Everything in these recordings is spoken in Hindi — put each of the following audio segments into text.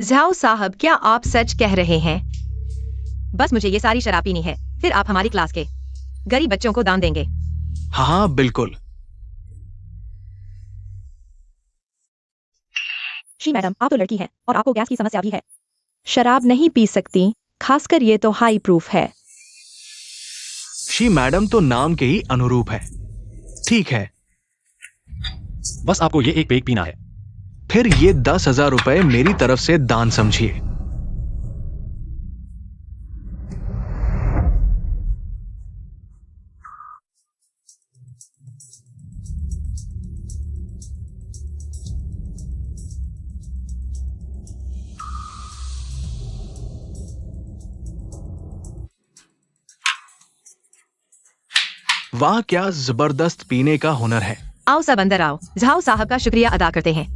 झाओ साहब, क्या आप सच कह रहे हैं? बस मुझे ये सारी शराब पीनी है, फिर आप हमारी क्लास के गरीब बच्चों को दान देंगे। हाँ बिल्कुल। जी मैडम, आप तो लड़की हैं और आपको गैस की समस्या भी है। शराब नहीं पी सकती, खासकर ये तो हाई प्रूफ है। शी मैडम तो नाम के ही अनुरूप है। ठीक है, बस आपको ये एक पेग पीना है। फिर ये 10,000 रुपए मेरी तरफ से दान समझिए। वाह, क्या जबरदस्त पीने का हुनर है। आओ सब अंदर आओ। झाओ साहब का शुक्रिया अदा करते हैं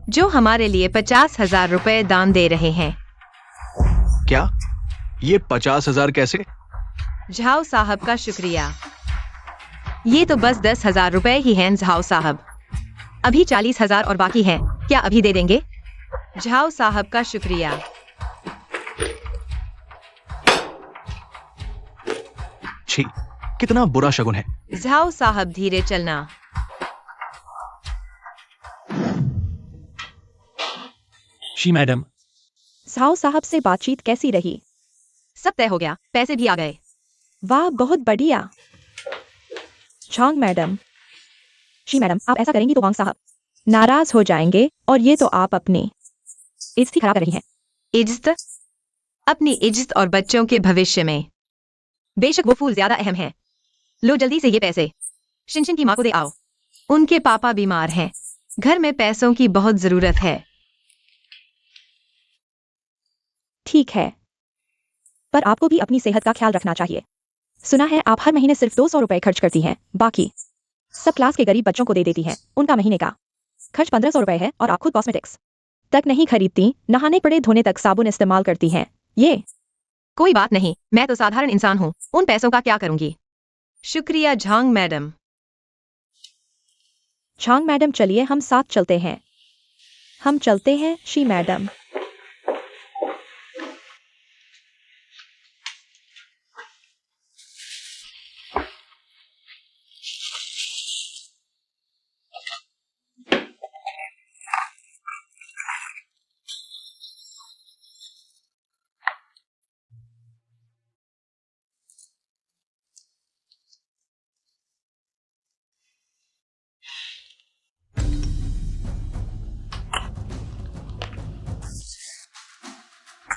जो हमारे लिए 50,000 रुपए दान दे रहे हैं। क्या ये 50,000 कैसे? झाओ साहब का शुक्रिया। ये तो बस 10,000 रुपए ही हैं झाओ साहब। अभी 40,000 और बाकी हैं, क्या अभी दे देंगे? झाओ साहब का शुक्रिया। छी, कितना बुरा शगुन है। झाओ साहब धीरे चलना। शी मैडम, झाओ साहब से बातचीत कैसी रही? सब तय हो गया, पैसे भी आ गए। वाह, बहुत बढ़िया। झांग मैडम, जी मैडम, आप ऐसा करेंगी तो वांग साहब नाराज हो जाएंगे और ये तो आप अपनी इज्जत खराब कर रही हैं। इज्जत? अपनी इज्जत और बच्चों के भविष्य में। बेशक वो फूल ज्यादा अहम है। लो जल्दी से ये पैसे शिनशिन की माँ को दे आओ। उनके पापा बीमार हैं, घर में पैसों की बहुत जरूरत है। ठीक है, पर आपको भी अपनी सेहत का ख्याल रखना चाहिए। सुना है आप हर महीने सिर्फ 200 रुपए खर्च करती हैं, बाकी सब क्लास के गरीब बच्चों को दे देती हैं। उनका महीने का खर्च 1500 रुपए है और आप खुद कॉस्मेटिक्स तक नहीं खरीदती, नहाने पड़े धोने तक साबुन इस्तेमाल करती हैं। ये कोई बात नहीं, मैं तो साधारण इंसान हूँ, उन पैसों का क्या करूंगी। शुक्रिया झांग मैडम। झांग मैडम, चलिए हम साथ चलते हैं। हम चलते हैं शी मैडम।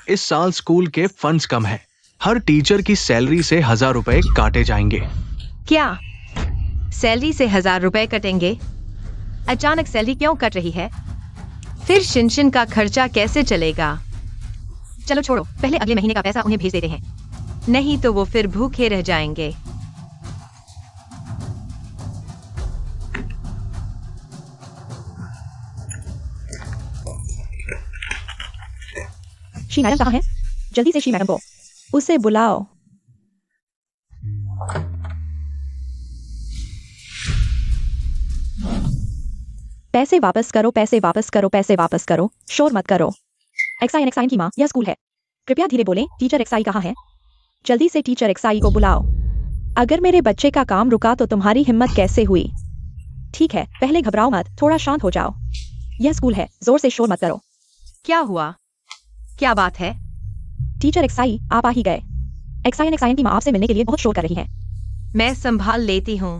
इस साल स्कूल के फंड्स कम हैं। हर टीचर की सैलरी से 1,000 रुपए काटे जाएंगे। क्या सैलरी से 1,000 रुपए कटेंगे? अचानक सैलरी क्यों कट रही है? फिर शिनशिन का खर्चा कैसे चलेगा? चलो छोड़ो, पहले अगले महीने का पैसा उन्हें भेज देते हैं, नहीं तो वो फिर भूखे रह जाएंगे। शी मैडम कहाँ है? जल्दी से शी मैडम को उसे बुलाओ। पैसे वापस करो, पैसे वापस करो, पैसे वापस करो, शोर मत करो। एक्साइन की माँ, यह स्कूल है, कृपया धीरे बोलें। टीचर एक्साई कहाँ है? जल्दी से टीचर एक्साई को बुलाओ। अगर मेरे बच्चे का काम रुका तो तुम्हारी हिम्मत कैसे हुई? ठीक है, पहले घबराओ मत, थोड़ा शांत हो जाओ। यह स्कूल है, जोर से शोर मत करो। क्या हुआ? क्या बात है? टीचर एक्साई, आप आ ही गए। एक्साइन की माँ आपसे मिलने के लिए बहुत शोर कर रही है। मैं संभाल लेती हूँ।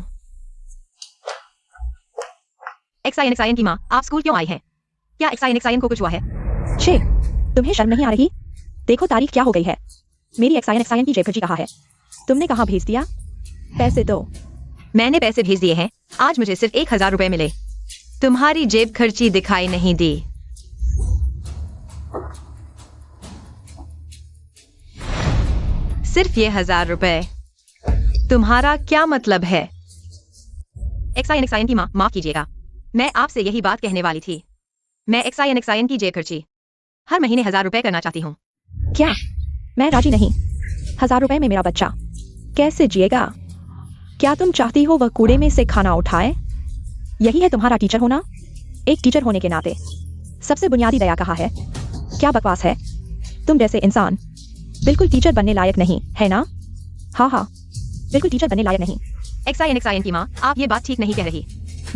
एक्साइन की माँ, आप स्कूल क्यों आई हैं? क्या एक्साइन को कुछ हुआ है? छे, तुम्हें शर्म नहीं आ रही? देखो तारीख क्या हो गई है। मेरी एक्साइन की जेब खर्ची कहाँ है? तुमने कहाँ भेज दिया? पैसे दो। मैंने पैसे भेज दिए हैं, आज मुझे सिर्फ 1,000 रुपए मिले। तुम्हारी जेब खर्ची दिखाई नहीं दी। सिर्फ ये 1,000 रुपए। तुम्हारा क्या मतलब है? एक्साइन की माँ, माफ कीजिएगा, मैं आपसे यही बात कहने वाली थी। मैं एक्साइन की जेब खर्ची हर महीने 1,000 रुपए करना चाहती हूँ। क्या? मैं राजी नहीं। 1,000 रुपए में मेरा बच्चा कैसे जिएगा? क्या तुम चाहती हो वह कूड़े में से खाना उठाए? यही है तुम्हारा टीचर होना? एक टीचर होने के नाते सबसे बुनियादी दया कहाँ है? क्या बकवास है? तुम जैसे इंसान बिल्कुल टीचर बनने लायक नहीं है ना? हाँ, बिल्कुल टीचर बनने लायक नहीं। XIN की माँ, आप ये बात ठीक नहीं कह रही।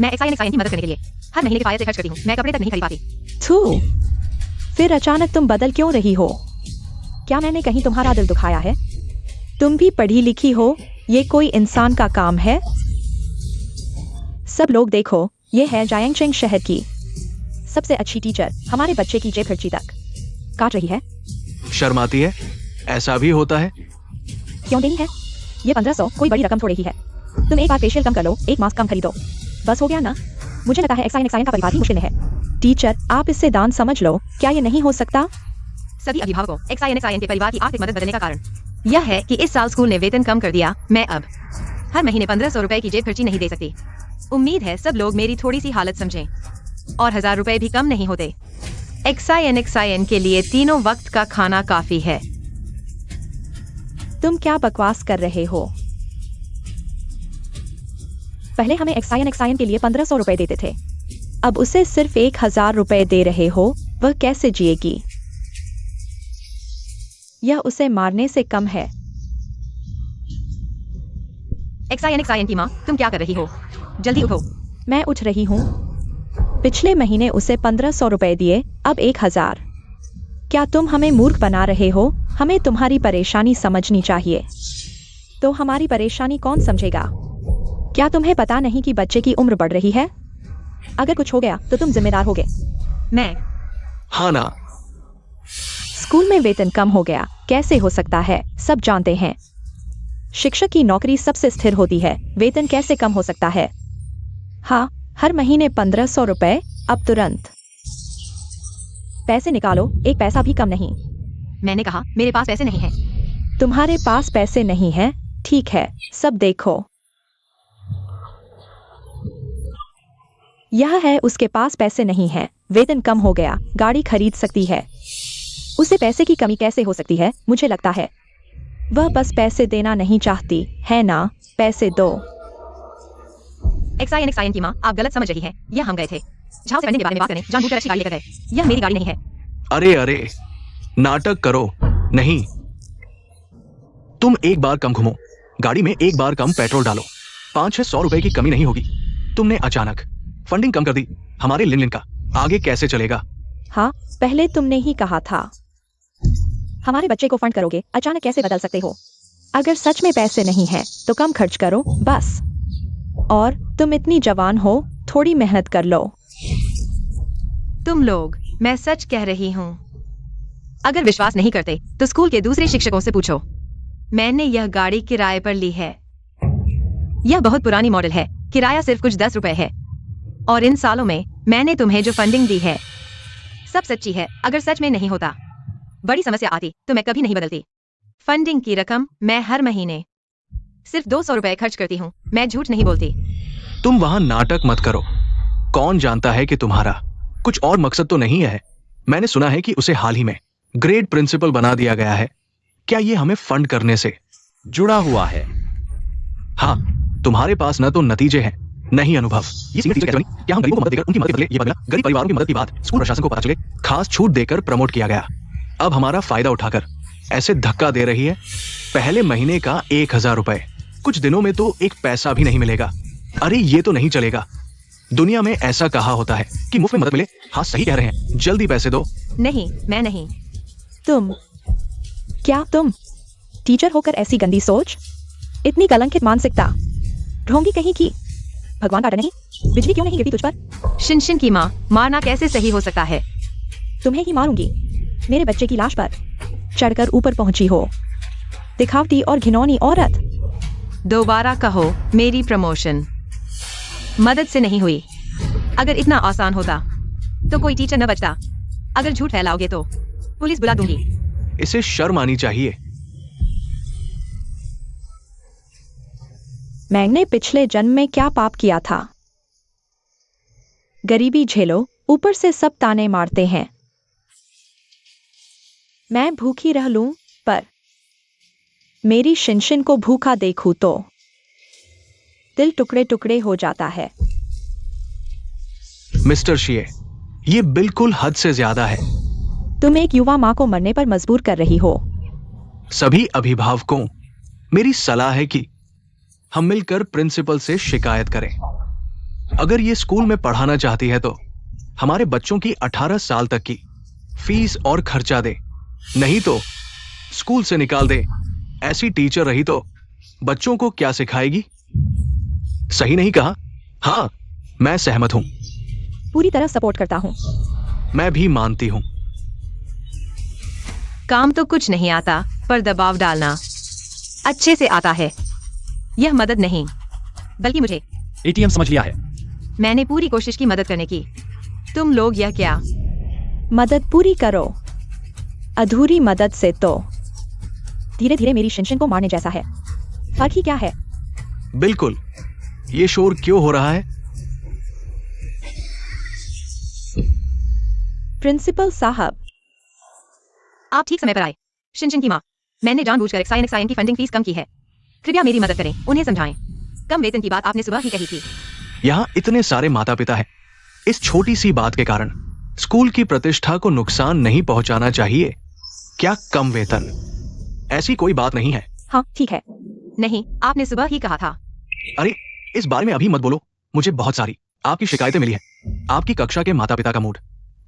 मैं XIN की मदद करने के लिए हर महीने के फायदे खर्च करती हूँ। मैं कपड़े तक नहीं खरीद पाती। थू, फिर अचानक तुम बदल क्यों रही हो? क्या मैंने कहीं तुम्हारा दिल दुखाया है? तुम भी पढ़ी लिखी हो, ये कोई इंसान का काम है? सब लोग देखो, ये है जायांगचेंग शहर की सबसे अच्छी टीचर हमारे बच्चे की जेब खर्ची तक काट रही है। शर्माती है? ऐसा भी होता है? क्यों देनी है? ये 1500 कोई बड़ी रकम थोड़ी ही है। तुम एक बार फेशियल कम कर लो, एक मास्क कम खरीदो, बस हो गया ना? मुझे लगता है XIN का परिवार ही मुश्किल में है। टीचर, आप इससे दान समझ लो, क्या ये नहीं हो सकता? सभी अभिभावकों, XIN के परिवार की आर्थिक मदद बदलने का कारण यह है कि इस साल स्कूल ने वेतन कम कर दिया। मैं अब हर महीने 1500 रुपए की जेब खर्ची नहीं दे सकती। उम्मीद है सब लोग मेरी थोड़ी सी हालत समझें, और 1000 रुपए भी कम नहीं होते। XIN के लिए तीनों वक्त का खाना काफी है। तुम क्या बकवास कर रहे हो? पहले हमें XIN के लिए 1500 रुपए देते थे, अब उसे सिर्फ 1000 रुपए दे रहे हो। वह कैसे जिएगी? यह उसे मारने से कम है। XIN की माँ, तुम क्या कर रही हो? जल्दी उठो। मैं उठ रही हूँ। पिछले महीने उसे 1500 रुपए दिए, अब 1000। क्या तुम हमें मूर्ख बना रहे हो? हमें तुम्हारी परेशानी समझनी चाहिए। तो हमारी परेशानी कौन समझेगा? क्या तुम्हें पता नहीं कि बच्चे की उम्र बढ़ रही है? अगर कुछ हो गया तो तुम जिम्मेदार होगे। मैं हाँ ना? स्कूल में वेतन कम हो गया, कैसे हो सकता है? सब जानते हैं शिक्षक की नौकरी सबसे स्थिर होती है, वेतन कैसे कम हो सकता है? हाँ, हर महीने 1500 रुपए, अब तुरंत पैसे निकालो, एक पैसा भी कम नहीं। मैंने कहा मेरे पास पैसे नहीं हैं। तुम्हारे पास पैसे नहीं हैं? ठीक है, सब देखो। यह है, उसके पास पैसे नहीं हैं, वेतन कम हो गया, गाड़ी खरीद सकती है। उसे पैसे की कमी कैसे हो सकती है? मुझे लगता है वह बस पैसे देना नहीं चाहती है ना? पैसे दो। XIN की माँ, आप गलत समझ रही हैं। यह हम गए थे झाव से पढ़ने के बारे में बात करने, जानबूझकर अच्छी गाड़ी लेकर गए। यह मेरी गाड़ी नहीं है। अरे नाटक करो नहीं। तुम एक बार कम घूमो, गाड़ी में एक बार कम पेट्रोल डालो, 500-600 रुपए की कमी नहीं होगी। तुमने अचानक फंडिंग कम कर दी हमारे लिन का, आगे कैसे चलेगा? हाँ, पहले तुमने ही कहा था। हमारे बच्चे को फंड करोगे, अचानक कैसे बदल सकते हो? अगर सच में पैसे नहीं हैं तो कम खर्च करो, बस। और तुम इतनी जवान हो, थोड़ी मेहनत कर लो। तुम लोग, मैं सच कह रही हूँ। अगर विश्वास नहीं करते तो स्कूल के दूसरे शिक्षकों से पूछो। मैंने यह गाड़ी किराए पर ली है। यह बहुत पुरानी मॉडल है, किराया सिर्फ कुछ 10 रुपए है। और इन सालों में मैंने तुम्हें जो फंडिंग दी है सब सच्ची है। अगर सच में नहीं होता, बड़ी समस्या आती, तो मैं कभी नहीं बदलती। फंडिंग की रकम मैं हर महीने सिर्फ 200 रुपए खर्च करती हूँ। मैं झूठ नहीं बोलती। तुम वहां नाटक मत करो। कौन जानता है कि तुम्हारा कुछ और मकसद तो नहीं है। मैंने सुना है कि उसे हाल ही में ग्रेड प्रिंसिपल बना दिया गया है। क्या ये हमें फंड करने से जुड़ा हुआ है? हाँ, तुम्हारे पास न तो नतीजे हैं, नहीं अनुभव। ये सीनियर टीचर कैसे बनी? क्या हम गरीबों को मदद देकर उनकी मदद के बदले ये बदला? गरीब परिवारों की मदद की बात स्कूल प्रशासन को पता चले, खास छूट देकर प्रमोट किया गया। अब हमारा फायदा उठाकर ऐसे धक्का दे रही है। पहले महीने का 1000 रुपए, कुछ दिनों में तो एक पैसा भी नहीं मिलेगा। अरे ये तो नहीं चलेगा। दुनिया में ऐसा कहा होता है कि मुफ्त में मदद मिले। हाँ, सही कह रहे हैं, जल्दी पैसे दो। नहीं, मैं नहीं। तुम टीचर होकर ऐसी गंदी सोच, इतनी कलंकित मानसिकता, ढोंगी कहीं की। भगवान का डर नहीं? बिजली क्यों नहीं गिरती तुझ पर? शिनशिन की माँ, मारना कैसे सही हो सकता है? तुम्हें ही मारूंगी। मेरे बच्चे की लाश पर चढ़कर ऊपर पहुंची हो, दिखावटी और घिनौनी औरत। दोबारा कहो, मेरी प्रमोशन मदद से नहीं हुई। अगर इतना आसान होता तो कोई टीचर न बचता। अगर झूठ फैलाओगे तो पुलिस बुला दूंगी। इसे शर्म आनी चाहिए। मैंने पिछले जन्म में क्या पाप किया था? गरीबी झेलो, ऊपर से सब ताने मारते हैं। मैं भूखी रह लूं, पर मेरी शिनशिन को भूखा देखूं तो दिल टुकड़े टुकड़े हो जाता है। मिस्टर शिए, ये बिल्कुल हद से ज्यादा है। तुम एक युवा माँ को मरने पर मजबूर कर रही हो। सभी अभिभावकों मेरी सलाह है कि हम मिलकर प्रिंसिपल से शिकायत करें। अगर ये स्कूल में पढ़ाना चाहती है तो हमारे बच्चों की 18 साल तक की फीस और खर्चा दे, नहीं तो स्कूल से निकाल दे। ऐसी टीचर रही तो बच्चों को क्या सिखाएगी? सही नहीं कहा? हाँ, मैं सहमत हूं। पूरी तरह सपोर्ट करता हूँ। मैं भी मानती हूं। काम तो कुछ नहीं आता, पर दबाव डालना अच्छे से आता है। यह मदद नहीं, बल्कि मुझे। एटीएम समझ लिया है। मैंने पूरी कोशिश की मदद करने की। तुम लोग यह क्या? मदद पूरी करो। अधूरी मदद से तो धीरे धीरे मेरी शिनशिन को मारने जैसा है। फर्क ही क्या है? बिल्कुल। ये शोर क्यों हो रहा है? प्रिंसिपल साहब, आप ठीक समय पर आए। शिनशिन की माँ, मैंने जानबूझकर एक्साइन की फंडिंग फीस कम की है। कृपया मेरी मदद करें, उन्हें समझाएं। कम वेतन की बात आपने सुबह ही कही थी। यहाँ इतने सारे माता पिता हैं। इस छोटी सी बात के कारण स्कूल की प्रतिष्ठा को नुकसान नहीं पहुंचाना चाहिए। क्या कम वेतन? ऐसी कोई बात नहीं है। हाँ ठीक है। नहीं, आपने सुबह ही कहा था। अरे, इस बारे में अभी मत बोलो। मुझे बहुत सारी आपकी शिकायतें मिली हैं। आपकी कक्षा के माता पिता का मूड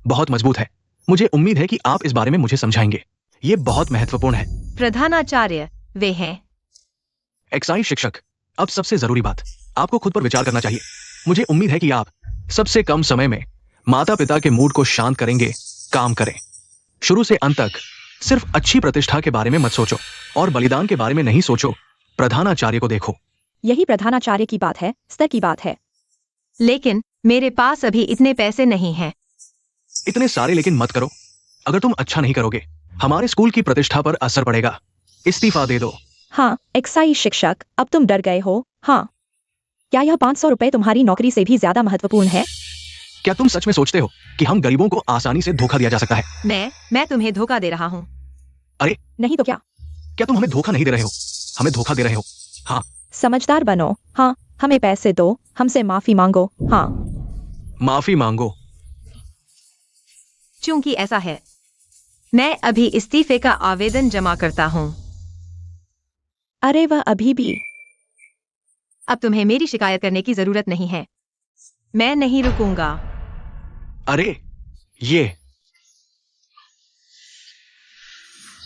बहुत मजबूत है। मुझे उम्मीद है कि आप इस बारे में मुझे समझाएंगे। ये बहुत महत्वपूर्ण है। प्रधानाचार्य वे हैं। एक्साइज शिक्षक, अब सबसे जरूरी बात, आपको खुद पर विचार करना चाहिए। मुझे उम्मीद है कि आप सबसे कम समय में माता पिता के मूड को शांत करेंगे। काम करें। शुरू से अंत तक सिर्फ अच्छी प्रतिष्ठा के बारे में मत सोचो और बलिदान के बारे में नहीं सोचो। प्रधानाचार्य को देखो। यही प्रधानाचार्य की बात है, स्तर की बात है। लेकिन मेरे पास अभी इतने पैसे नहीं हैं। इतने सारे लेकिन मत करो। अगर तुम अच्छा नहीं करोगे, हमारे स्कूल की प्रतिष्ठा पर असर पड़ेगा। इस्तीफा दे दो। हाँ एक्साइज शिक्षक, अब तुम डर गए हो। हाँ, क्या यह 500 रुपए तुम्हारी नौकरी से भी ज्यादा महत्वपूर्ण है? क्या तुम सच में सोचते हो कि हम गरीबों को आसानी से धोखा दिया जा सकता है? मैं तुम्हें धोखा दे रहा हूँ। अरे, नहीं तो क्या? क्या तुम हमें धोखा नहीं दे रहे हो? हमें धोखा दे रहे हो। हाँ, समझदार बनो। हाँ, हमें पैसे दो, हमसे माफी मांगो। हाँ, माफी मांगो। चूंकि ऐसा है, मैं अभी इस्तीफे का आवेदन जमा करता हूँ। अरे वह अभी भी। अब तुम्हें मेरी शिकायत करने की जरूरत नहीं है। मैं नहीं रुकूंगा। अरे, ये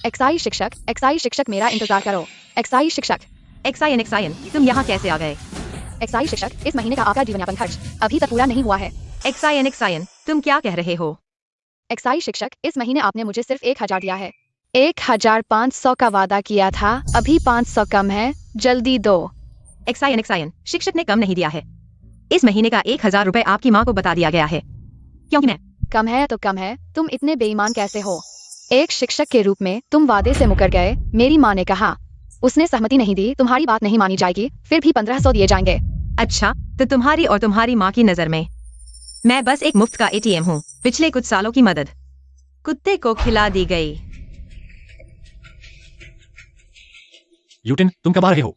एक्साइज शिक्षक मेरा इंतजार करो। एक्साइज शिक्षक, एक्साइन, तुम यहाँ कैसे आ गए? एक्साइज शिक्षक, इस महीने का आपका जीवन यापन खर्च अभी तक पूरा नहीं हुआ है। एक्साइन, तुम क्या कह रहे हो? एक्साइज शिक्षक, इस महीने आपने मुझे सिर्फ 1000 दिया है। 1500 का वादा किया था, अभी 500 कम है, जल्दी दो। एक्साइन, शिक्षक ने कम नहीं दिया है। इस महीने का 1000 रुपए आपकी माँ को बता दिया गया है, क्योंकि मैं। कम है तो कम है, तुम इतने बेईमान कैसे हो? एक शिक्षक के रूप में तुम वादे से मुकर गए। मेरी माँ ने कहा, उसने सहमति नहीं दी, तुम्हारी बात नहीं मानी जाएगी, फिर भी 1500 दिए जाएंगे। अच्छा, तो तुम्हारी और तुम्हारी माँ की नजर में मैं बस एक मुफ्त का एटीएम हूँ। पिछले कुछ सालों की मदद कुत्ते को खिला दी गई। यूटिन, तुम कब आ रहे हो?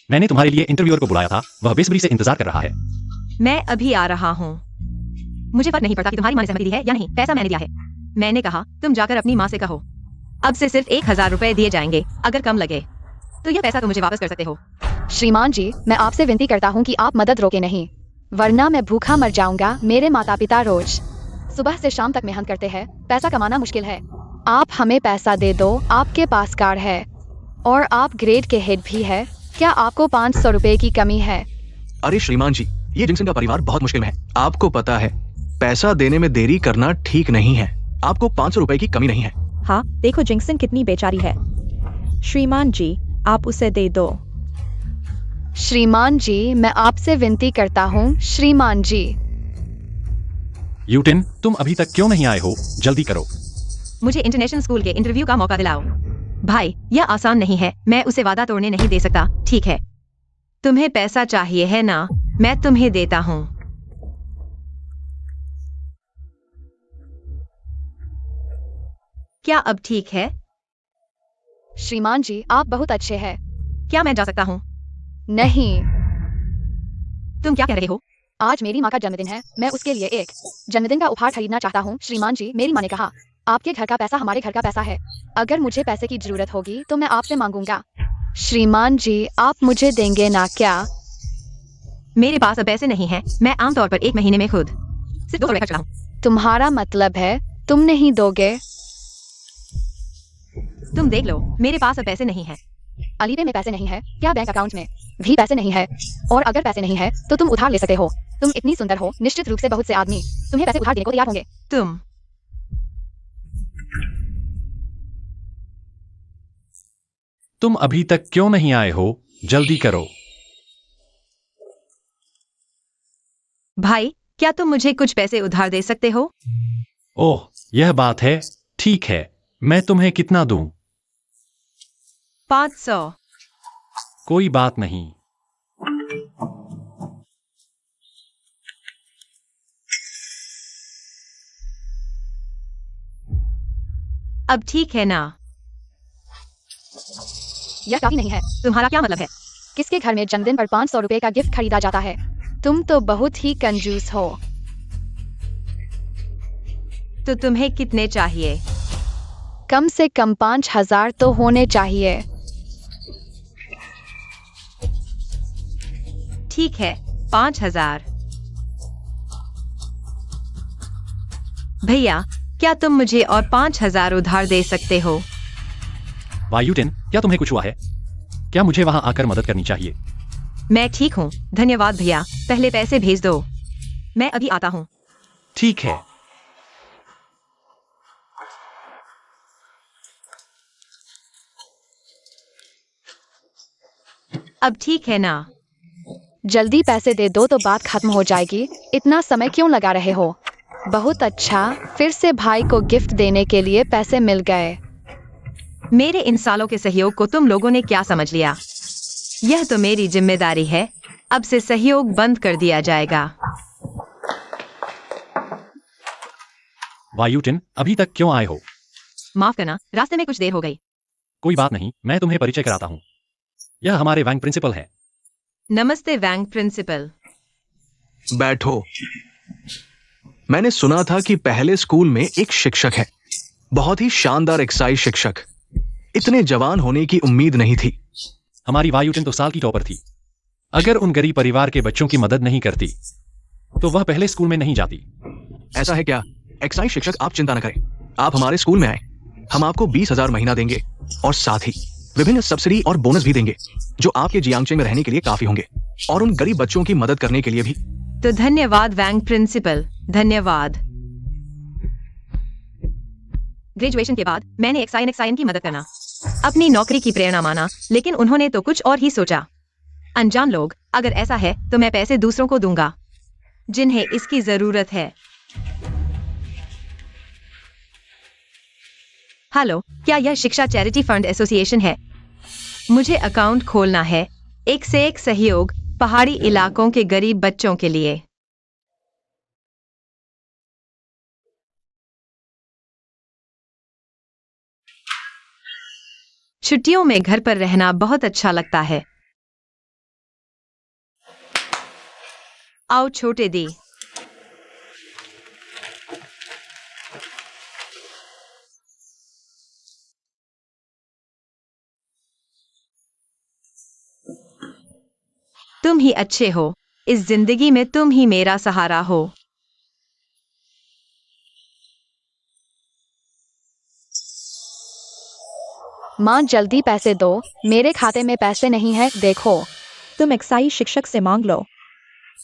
मैंने तुम्हारे लिए इंटरव्यूअर को बुलाया था, वह बेसब्री से इंतजार कर रहा है। मैं अभी आ रहा हूँ। मुझे फर्क नहीं पड़ता कि तुम्हारी माँ ने सहमति दी है या नहीं, पैसा मैंने दिया है। मैंने कहा तुम जाकर अपनी माँ से कहो, अब से सिर्फ 1000 रुपए दिए जाएंगे। अगर कम लगे तो यह पैसा तुम मुझे वापस कर सकते हो। श्रीमान जी, मैं आपसे विनती करता हूँ कि आप मदद रोके नहीं, वरना मैं भूखा मर जाऊंगा। मेरे माता पिता रोज सुबह से शाम तक मेहनत करते हैं, पैसा कमाना मुश्किल है। आप हमें पैसा दे दो, आपके पास कार है और आप ग्रेड के हेड भी है। क्या आपको 500 रुपए की कमी है? अरे श्रीमान जी, ये जिंक्सन का परिवार बहुत मुश्किल में है। आपको पता है, पैसा देने में देरी करना ठीक नहीं है। आपको 500 रुपए की कमी नहीं है। हाँ, देखो जिंक्सन कितनी बेचारी है। श्रीमान जी, आप उसे दे दो। श्रीमान जी, मैं आपसे विनती करता हूँ। श्रीमान जी। यूटिन, तुम अभी तक क्यों नहीं आए हो? जल्दी करो। मुझे इंटरनेशनल स्कूल के इंटरव्यू का मौका दिलाओ। भाई, यह आसान नहीं है, मैं उसे वादा तोड़ने नहीं दे सकता। ठीक है, तुम्हें पैसा चाहिए है ना? मैं तुम्हें देता हूँ। क्या अब ठीक है? श्रीमान जी, आप बहुत अच्छे हैं। क्या मैं जा सकता हूँ? नहीं। तुम क्या कह रहे हो? आज मेरी माँ का जन्मदिन है, मैं उसके लिए एक जन्मदिन का उपहार खरीदना चाहता हूँ। श्रीमान जी, मेरी माँ ने कहा आपके घर का पैसा हमारे घर का पैसा है। अगर मुझे पैसे की जरूरत होगी तो मैं आपसे मांगूंगा। श्रीमान जी, आप मुझे देंगे ना क्या? मेरे पास अब पैसे नहीं हैं। मैं आमतौर पर 1 महीने में खुद सिर्फ 200 रुपए खर्च रहा हूँ। तुम्हारा मतलब है तुम नहीं दोगे? तुम देख लो, मेरे पास अब पैसे नहीं हैं। अलीपे में पैसे नहीं है क्या? बैंक अकाउंट में भी पैसे नहीं है? और अगर पैसे नहीं है तो तुम उधार ले सकते हो। तुम इतनी सुंदर हो, निश्चित रूप से बहुत से आदमी तुम्हें पैसे उधार देने को तैयार होंगे। तुम अभी तक क्यों नहीं आए हो? जल्दी करो। भाई, क्या तुम मुझे कुछ पैसे उधार दे सकते हो? ओह, यह बात है। ठीक है, मैं तुम्हें कितना दूं? 500। कोई बात नहीं। अब ठीक है ना? यह काफी नहीं है। तुम्हारा क्या मतलब है? किसके घर में जन्मदिन पर 500 रुपए का गिफ्ट खरीदा जाता है? तुम तो बहुत ही कंजूस हो। तो तुम्हें कितने चाहिए? कम से कम 5000 तो होने चाहिए। ठीक है, 5000। भैया, क्या तुम मुझे और 5000 उधार दे सकते हो? वाह यूटिन, क्या तुम्हें कुछ हुआ है? क्या मुझे वहां आकर मदद करनी चाहिए? मैं ठीक हूँ, धन्यवाद भैया। पहले पैसे भेज दो, मैं अभी आता हूँ। ठीक है। अब ठीक है ना? जल्दी पैसे दे दो तो बात खत्म हो जाएगी। इतना समय क्यों लगा रहे हो? बहुत अच्छा, फिर से भाई को गिफ्ट देने के लिए पैसे मिल गए। मेरे इन सालों के सहयोग को तुम लोगों ने क्या समझ लिया? यह तो मेरी जिम्मेदारी है। अब से सहयोग बंद कर दिया जाएगा। वाह यूटिन, अभी तक क्यों आए हो? माफ करना, रास्ते में कुछ देर हो गई। कोई बात नहीं, मैं तुम्हें परिचय कराता हूँ। यह हमारे बैंक प्रिंसिपल है। नमस्ते बैंक प्रिंसिपल। बैठो। मैंने सुना था कि पहले स्कूल में एक शिक्षक है, बहुत ही शानदार एक्साइज शिक्षक। इतने जवान होने की उम्मीद नहीं थी। हमारी वायुटिन तो साल की टॉपर थी। अगर उन गरीब परिवार के बच्चों की मदद नहीं करती तो वह पहले स्कूल में नहीं जाती। ऐसा है क्या? एक्साइज शिक्षक, आप चिंता न करें, आप हमारे स्कूल में आए। हम आपको 20,000 महीना देंगे और साथ ही विभिन्न सब्सिडी और बोनस भी देंगे जो आपके जियांगचे में रहने के लिए काफी होंगे और उन गरीब बच्चों की मदद करने के लिए भी। तो धन्यवाद बैंक प्रिंसिपल, धन्यवाद। ग्रेजुएशन के बाद मैंने एक्साइन की मदद करना अपनी नौकरी की प्रेरणा माना, लेकिन उन्होंने तो कुछ और ही सोचा। अनजान लोग, अगर ऐसा है तो मैं पैसे दूसरों को दूंगा जिन्हें इसकी जरूरत है। हेलो, क्या यह शिक्षा चैरिटी फंड एसोसिएशन है? मुझे अकाउंट खोलना है। 1 से 1 सहयोग पहाड़ी इलाकों के गरीब बच्चों के लिए। छुट्टियों में घर पर रहना बहुत अच्छा लगता है। आओ छोटे दी। तुम ही अच्छे हो। इस जिंदगी में तुम ही मेरा सहारा हो। माँ, जल्दी पैसे दो, मेरे खाते में पैसे नहीं है। देखो, तुम एक्साइज शिक्षक से मांग लो।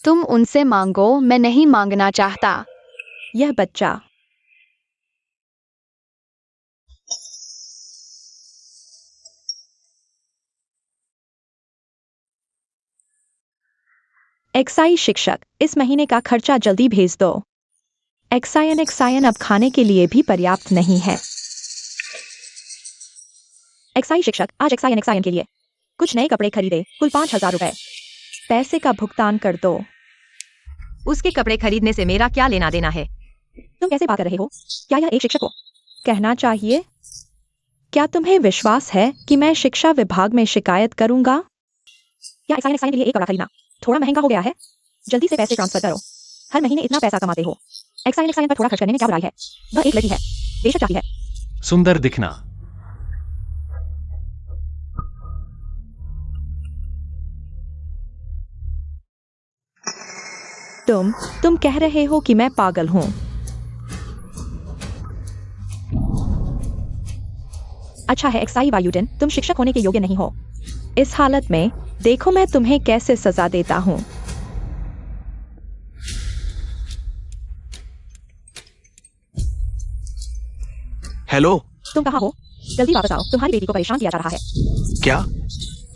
तुम उनसे मांगो, मैं नहीं मांगना चाहता। यह बच्चा एक्साइज शिक्षक, इस महीने का खर्चा जल्दी भेज दो। एक्साइन अब खाने के लिए भी पर्याप्त नहीं है। एक्साइज शिक्षक, आज एक्साइन के लिए कुछ नए कपड़े खरीदे, कुल 5000 रुपए। पैसे का भुगतान कर दो। उसके कपड़े खरीदने से मेरा क्या लेना देना है? तुम कैसे बात कर रहे हो? क्या यह एक शिक्षक को कहना चाहिए? क्या तुम्हें विश्वास है कि मैं शिक्षा विभाग में शिकायत करूंगा? क्या एक्साइन के लिए एक कपड़ा खरीदना थोड़ा महंगा हो गया है? जल्दी से पैसे ट्रांसफर करो। हर महीने इतना पैसा कमाते हो, एक्साइन पर थोड़ा खर्च करने में क्या बुराई है? वह एक लड़की है। बेशक चाहती है। सुंदर दिखना। तुम कह रहे हो कि मैं पागल हूं। अच्छा है एक्साई वायुटन, तुम शिक्षक होने के योग्य नहीं हो। इस हालत में देखो मैं तुम्हें कैसे सजा देता हूं। हेलो। तुम कहाँ हो? जल्दी वापस आओ, तुम्हारी बेटी को परेशान किया जा रहा है। क्या?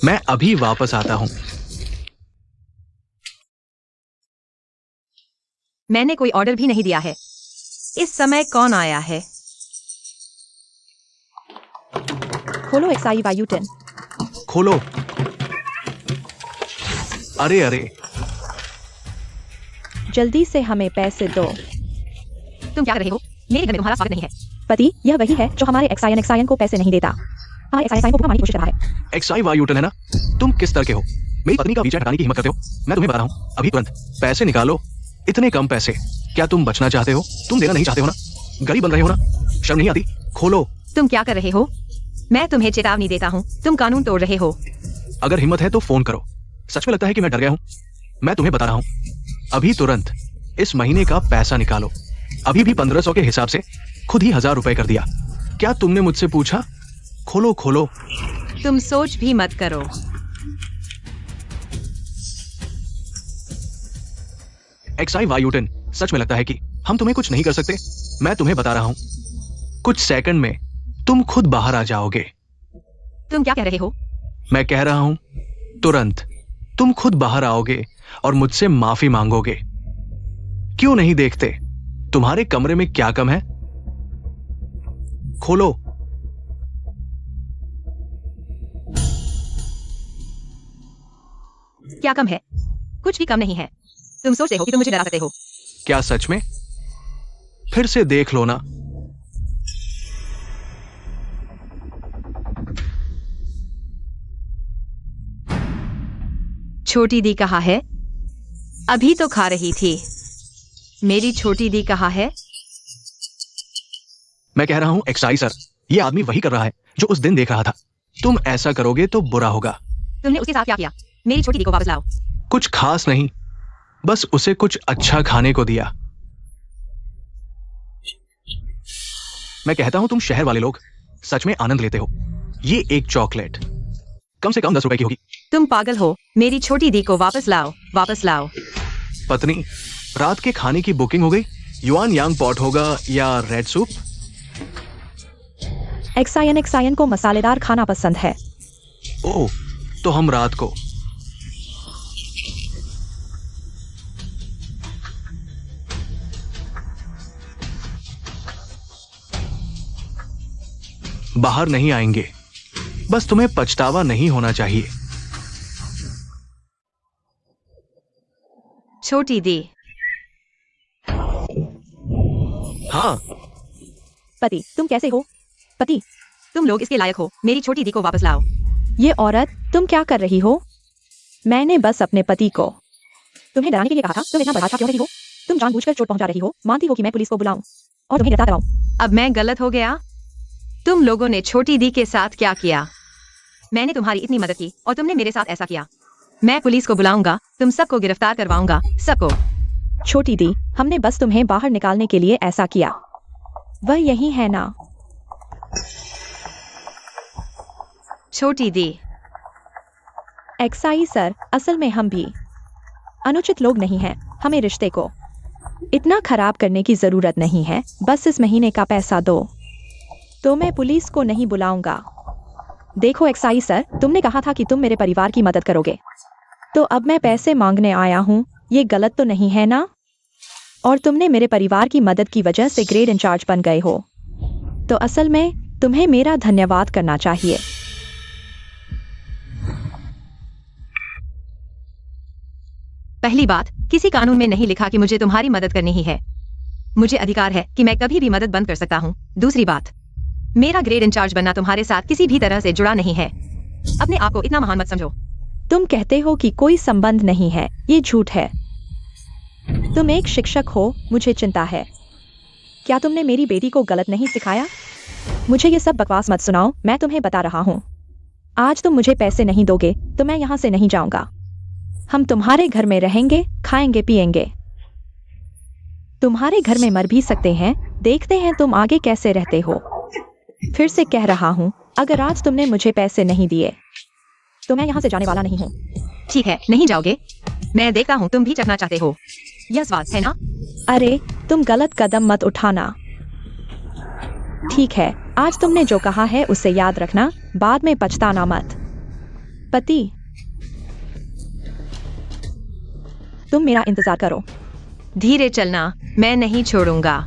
मैं अभी वापस आता हूँ। मैंने कोई ऑर्डर भी नहीं दिया है। इस समय कौन आया है? खोलो एक्साई वायुटन। खोलो। अरे अरे, जल्दी से हमें पैसे दो। तुम क्या कर रहे हो? मेरे घर में तुम्हारा स्वागत नहीं है। पति, यह वही है जो हमारे एक्साइन को पैसे नहीं देता। हमारे एक्साइन को भुगतान की कोशिश कर रहा है। एक्साई वायुटन है ना? तुम किस तरह के हो? मेरी पत्नी का पीछा हटाने की हिम्मत करते हो? मैं तुम्हें बता रहा हूँ, अभी तुरंत पैसे निकालो। इतने कम पैसे? क्या तुम बचना चाहते हो? तुम देना नहीं चाहते हो ना? गरीब बन रहे हो ना? शर्म नहीं आती? खोलो। तुम क्या कर रहे हो? मैं तुम्हें चेतावनी देता हूँ, तुम कानून तोड़ रहे हो। अगर हिम्मत है तो फोन करो। सच में लगता है कि मैं डर गया हूँ? मैं तुम्हें बता रहा हूँ, अभी तुरंत इस महीने का पैसा निकालो। अभी भी 1500 के हिसाब से खुद ही 1000 रुपए कर दिया। क्या तुमने मुझसे पूछा? खोलो खोलो। तुम सोच भी मत करो। एक्साई वायुटन, सच में लगता है कि हम तुम्हें कुछ नहीं कर सकते? मैं तुम्हें बता रहा हूं, कुछ सेकंड में तुम खुद बाहर आ जाओगे। तुम क्या कह रहे हो? मैं कह रहा हूं, तुरंत तुम खुद बाहर आओगे और मुझसे माफी मांगोगे। क्यों नहीं देखते तुम्हारे कमरे में क्या कम है? खोलो। क्या कम है? कुछ भी कम नहीं है। तुम सोचते हो कि तुम मुझे डरा सकते हो? क्या सच में? फिर से देख लो ना। छोटी दी कहाँ है? अभी तो खा रही थी। मेरी छोटी दी कहाँ है? मैं कह रहा हूं एक्साई सर, ये आदमी वही कर रहा है जो उस दिन देख रहा था। तुम ऐसा करोगे तो बुरा होगा। तुमने उसके साथ क्या किया? मेरी छोटी दी को वापस लाओ। कुछ खास नहीं, बस उसे कुछ अच्छा खाने को दिया। मैं कहता हूं तुम शहर वाले लोग सच में आनंद लेते हो। ये एक चॉकलेट कम से कम 10 रुपए की होगी। तुम पागल हो। मेरी छोटी दी को वापस लाओ, वापस लाओ। पत्नी, रात के खाने की बुकिंग हो गई? युआन यांग पॉट होगा या रेड सूप? एक्साइन को मसालेदार खाना पसंद है। ओह, तो हम रात को। बाहर नहीं आएंगे, बस तुम्हें पछतावा नहीं होना चाहिए। छोटी दी। हाँ। पति, तुम कैसे हो? पति, तुम लोग इसके लायक हो। मेरी छोटी दी को वापस लाओ। ये औरत, तुम क्या कर रही हो? मैंने बस अपने पति को तुम्हें डराने के लिए कहा था। तुम इतना बर्दाश्त क्यों रही हो? तुम जानबूझकर चोट पहुंचा रही हो। मानती हो कि मैं पुलिस को बुलाऊं और तुम्हें गिरफ्तार कराऊं। अब मैं गलत हो गया? तुम लोगों ने छोटी दी के साथ क्या किया? मैंने तुम्हारी इतनी मदद की और तुमने मेरे साथ ऐसा किया। मैं पुलिस को बुलाऊंगा, तुम सबको गिरफ्तार करवाऊंगा, सबको। छोटी दी, हमने बस तुम्हें बाहर निकालने के लिए ऐसा किया। वह यही है ना? छोटी दी। एक्साई सर, असल में हम भी अनुचित लोग नहीं हैं। हमें रिश्ते को इतना खराब करने की जरूरत नहीं है। बस इस महीने का पैसा दो तो मैं पुलिस को नहीं बुलाऊंगा। देखो एक्साई सर, तुमने कहा था कि तुम मेरे परिवार की मदद करोगे, तो अब मैं पैसे मांगने आया हूँ। ये गलत तो नहीं है ना? और तुमने मेरे परिवार की मदद की वजह से ग्रेड इंचार्ज बन गए हो, तो असल में तुम्हें मेरा धन्यवाद करना चाहिए। पहली बात, किसी कानून में नहीं लिखा कि मुझे तुम्हारी मदद करनी ही है। मुझे अधिकार है कि मैं कभी भी मदद बंद कर सकता हूँ। दूसरी बात, मेरा ग्रेड इंचार्ज बनना तुम्हारे साथ किसी भी तरह से जुड़ा नहीं है। अपने आप को इतना महान मत समझो। तुम कहते हो कि कोई संबंध नहीं है, ये झूठ है। तुम एक शिक्षक हो, मुझे चिंता है। क्या तुमने मेरी बेटी को गलत नहीं सिखाया? मुझे ये सब बकवास मत सुनाओ, मैं तुम्हें बता रहा हूँ। आज तुम मुझे पैसे नहीं दोगे तो मैं यहाँ से नहीं जाऊंगा। हम तुम्हारे घर में रहेंगे, खाएंगे पिएंगे। तुम्हारे घर में मर भी सकते हैं, देखते हैं तुम आगे कैसे रहते हो। फिर से कह रहा हूँ, अगर आज तुमने मुझे पैसे नहीं दिए तो मैं यहाँ से जाने वाला नहीं हूँ। ठीक है, नहीं जाओगे? मैं देखता हूँ तुम भी चखना चाहते हो। यह स्वाद है ना? अरे तुम गलत कदम मत उठाना। ठीक है, आज तुमने जो कहा है उसे याद रखना, बाद में पछताना मत। पति, तुम मेरा इंतजार करो। धीरे चलना, मैं नहीं छोड़ूंगा।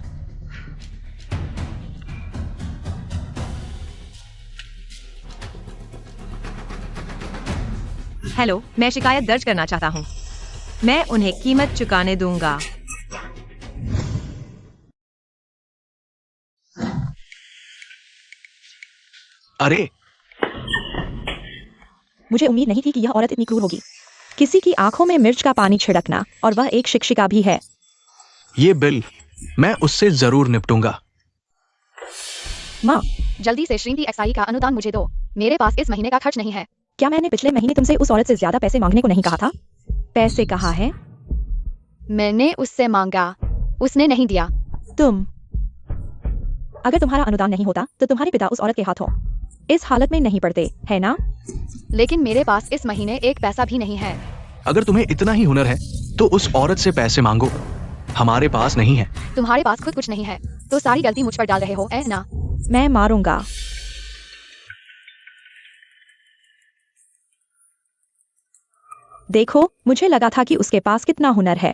हेलो, मैं शिकायत दर्ज करना चाहता हूँ। मैं उन्हें कीमत चुकाने दूंगा। अरे मुझे उम्मीद नहीं थी कि यह औरत इतनी क्रूर होगी। किसी की आंखों में मिर्च का पानी छिड़कना, और वह एक शिक्षिका भी है। ये बिल मैं उससे जरूर निपटूंगा। माँ, जल्दी से श्रीमती एक्साई का अनुदान मुझे दो। मेरे पास इस महीने का खर्च नहीं है। क्या मैंने पिछले महीने तुमसे उस औरत से ज्यादा पैसे मांगने को नहीं कहा था? पैसे कहाँ है? मैंने उससे मांगा, उसने नहीं दिया। तुम, अगर तुम्हारा अनुदान नहीं होता तो तुम्हारे पिता उस औरत के हाथों इस हालत में नहीं पड़ते, है ना? लेकिन मेरे पास इस महीने एक पैसा भी नहीं है। अगर तुम्हें इतना ही हुनर है तो उस औरत से पैसे मांगो, हमारे पास नहीं है। तुम्हारे पास खुद कुछ नहीं है तो सारी गलती मुझ पर डाल रहे हो, है ना? मैं मारूंगा। देखो, मुझे लगा था कि उसके पास कितना हुनर है।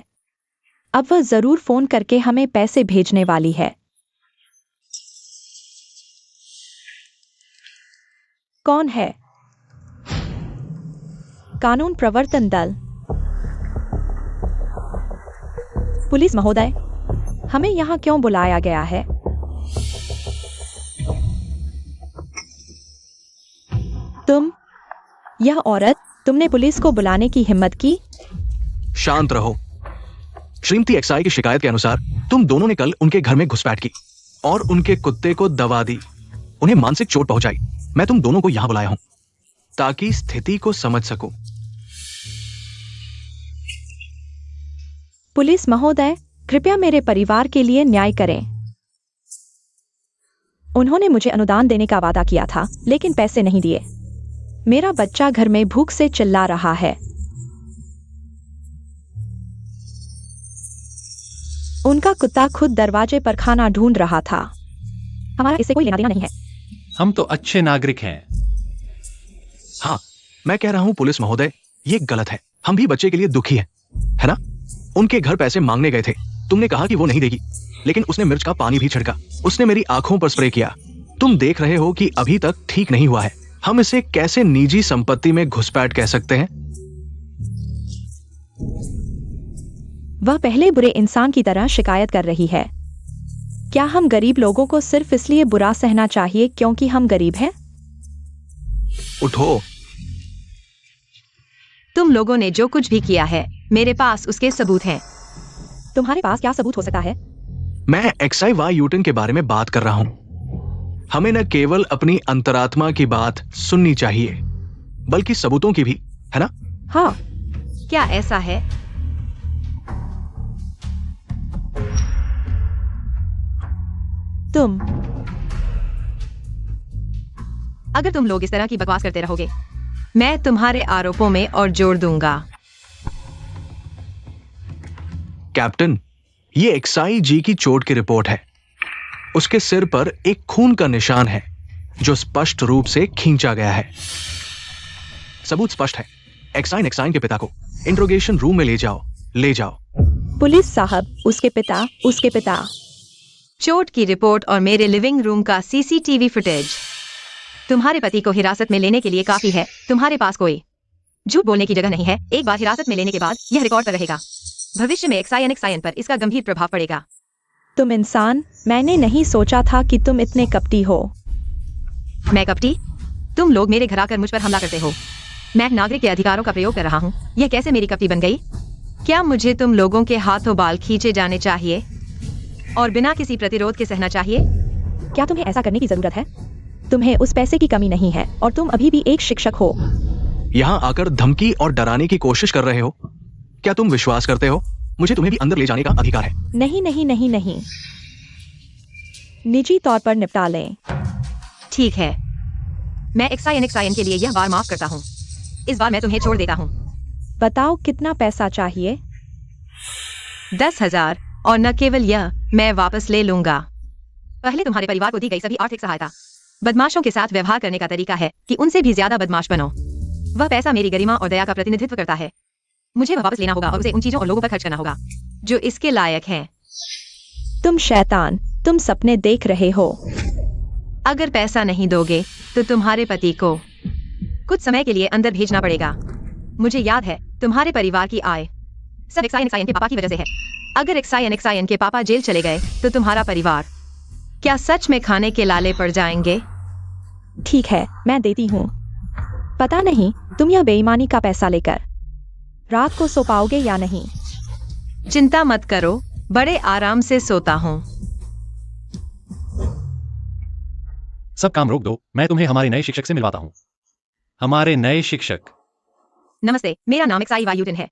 अब वह जरूर फोन करके हमें पैसे भेजने वाली है। कौन है? कानून प्रवर्तन दल। पुलिस महोदय, हमें यहाँ क्यों बुलाया गया है? तुम, यह औरत, तुमने पुलिस को बुलाने की हिम्मत की? शांत रहो। श्रीमती एक्साई की शिकायत के अनुसार तुम दोनों ने कल उनके घर में घुसपैठ की और उनके कुत्ते को दवा दी, उन्हें मानसिक चोट पहुंचाई। मैं तुम दोनों को यहां बुलाया हूं ताकि स्थिति को समझ सकूं। पुलिस महोदय, कृपया मेरे परिवार के लिए न्याय करें। उन्होंने मुझे अनुदान देने का वादा किया था, लेकिन पैसे नहीं दिए। मेरा बच्चा घर में भूख से चिल्ला रहा है। उनका कुत्ता खुद दरवाजे पर खाना ढूंढ रहा था। हमारा इससे कोई लेना देना नहीं है। हम तो अच्छे नागरिक हैं। हाँ, मैं कह रहा हूं पुलिस महोदय, ये गलत है। हम भी बच्चे के लिए दुखी है ना? उनके घर पैसे मांगने गए थे, तुमने कहा कि वो नहीं देगी, लेकिन उसने मिर्च का पानी भी छिड़का, उसने मेरी आंखों पर स्प्रे किया। तुम देख रहे हो कि अभी तक ठीक नहीं हुआ है। हम इसे कैसे निजी संपत्ति में घुसपैठ कह सकते हैं? वह पहले बुरे इंसान की तरह शिकायत कर रही है। क्या हम गरीब लोगों को सिर्फ इसलिए बुरा सहना चाहिए क्योंकि हम गरीब हैं? उठो। तुम लोगों ने जो कुछ भी किया है, मेरे पास उसके सबूत हैं। तुम्हारे पास क्या सबूत हो सकता है? मैं एक्साई वाई यूटन के बारे में बात कर रहा हूं। हमें न केवल अपनी अंतरात्मा की बात सुननी चाहिए, बल्कि सबूतों की भी, है ना? हाँ। क्या ऐसा है? तुम, अगर तुम लोग इस तरह की बकवास करते रहोगे, मैं तुम्हारे आरोपों में और जोड़ दूंगा। कैप्टन, ये एक्साई जी की चोट की रिपोर्ट है। उसके सिर पर एक खून का निशान है जो स्पष्ट रूप से खींचा गया है। सबूत स्पष्ट है। एक्साइन के पिता को इंट्रोगेशन रूम में ले जाओ, ले जाओ। पुलिस साहब, उसके पिता। चोट की रिपोर्ट और मेरे लिविंग रूम का सीसीटीवी फुटेज तुम्हारे पति को हिरासत में लेने के लिए काफी है। तुम्हारे पास कोई झूठ बोलने की जगह नहीं है। एक बार हिरासत में लेने के बाद यह रिकॉर्ड पर रहेगा। भविष्य में एक्साइन पर इसका गंभीर प्रभाव पड़ेगा। तुम इंसान, मैंने नहीं सोचा था कि तुम इतने कपटी हो। मैं कपटी? तुम लोग मेरे घर आकर मुझ पर हमला करते हो। मैं नागरिक के अधिकारों का प्रयोग कर रहा हूँ। यह कैसे मेरी कपटी बन गई? क्या मुझे तुम लोगों के हाथों बाल खींचे जाने चाहिए? और बिना किसी प्रतिरोध के सहना चाहिए। क्या तुम्हें ऐसा करने की जरूरत है? तुम्हें उस पैसे की कमी नहीं है और तुम अभी भी एक शिक्षक हो। यहाँ आकर धमकी और डराने की कोशिश कर रहे हो। क्या तुम विश्वास करते हो मुझे तुम्हें भी अंदर ले जाने का अधिकार है? नहीं नहीं नहीं नहीं, निजी तौर पर निपटा लें। ठीक है, मैं XIN के लिए यह बार माफ करता हूँ। इस बार मैं तुम्हें छोड़ देता हूँ। बताओ कितना पैसा चाहिए? 10,000, और न केवल यह, मैं वापस ले लूंगा। पहले तुम्हारे परिवार को दी गई सभी आर्थिक सहायता। बदमाशों के साथ व्यवहार करने का तरीका है कि उनसे भी ज्यादा बदमाश बनो। वह पैसा मेरी गरिमा और दया का प्रतिनिधित्व करता है। मुझे वह वापस लेना होगा और उसे उन चीजों और लोगों पर खर्च करना होगा जो इसके लायक हैं। तुम शैतान, तुम सपने देख रहे हो। अगर पैसा नहीं दोगे तो तुम्हारे पति को कुछ समय के लिए अंदर भेजना पड़ेगा। मुझे याद है तुम्हारे परिवार की आय सब XIN के पापा की वजह से है। अगर XIN के पापा जेल चले गए तो तुम्हारा परिवार क्या सच में खाने के लाले पड़ जाएंगे? ठीक है, मैं देती हूँ। पता नहीं तुम यह बेईमानी का पैसा लेकर रात को सो पाओगे या नहीं। चिंता मत करो, बड़े आराम से सोता हूँ। सब काम रोक दो, मैं तुम्हें हमारे नए शिक्षक से मिलवाता हूँ। हमारे नए शिक्षक। नमस्ते, मेरा नाम XI वायुटिन है।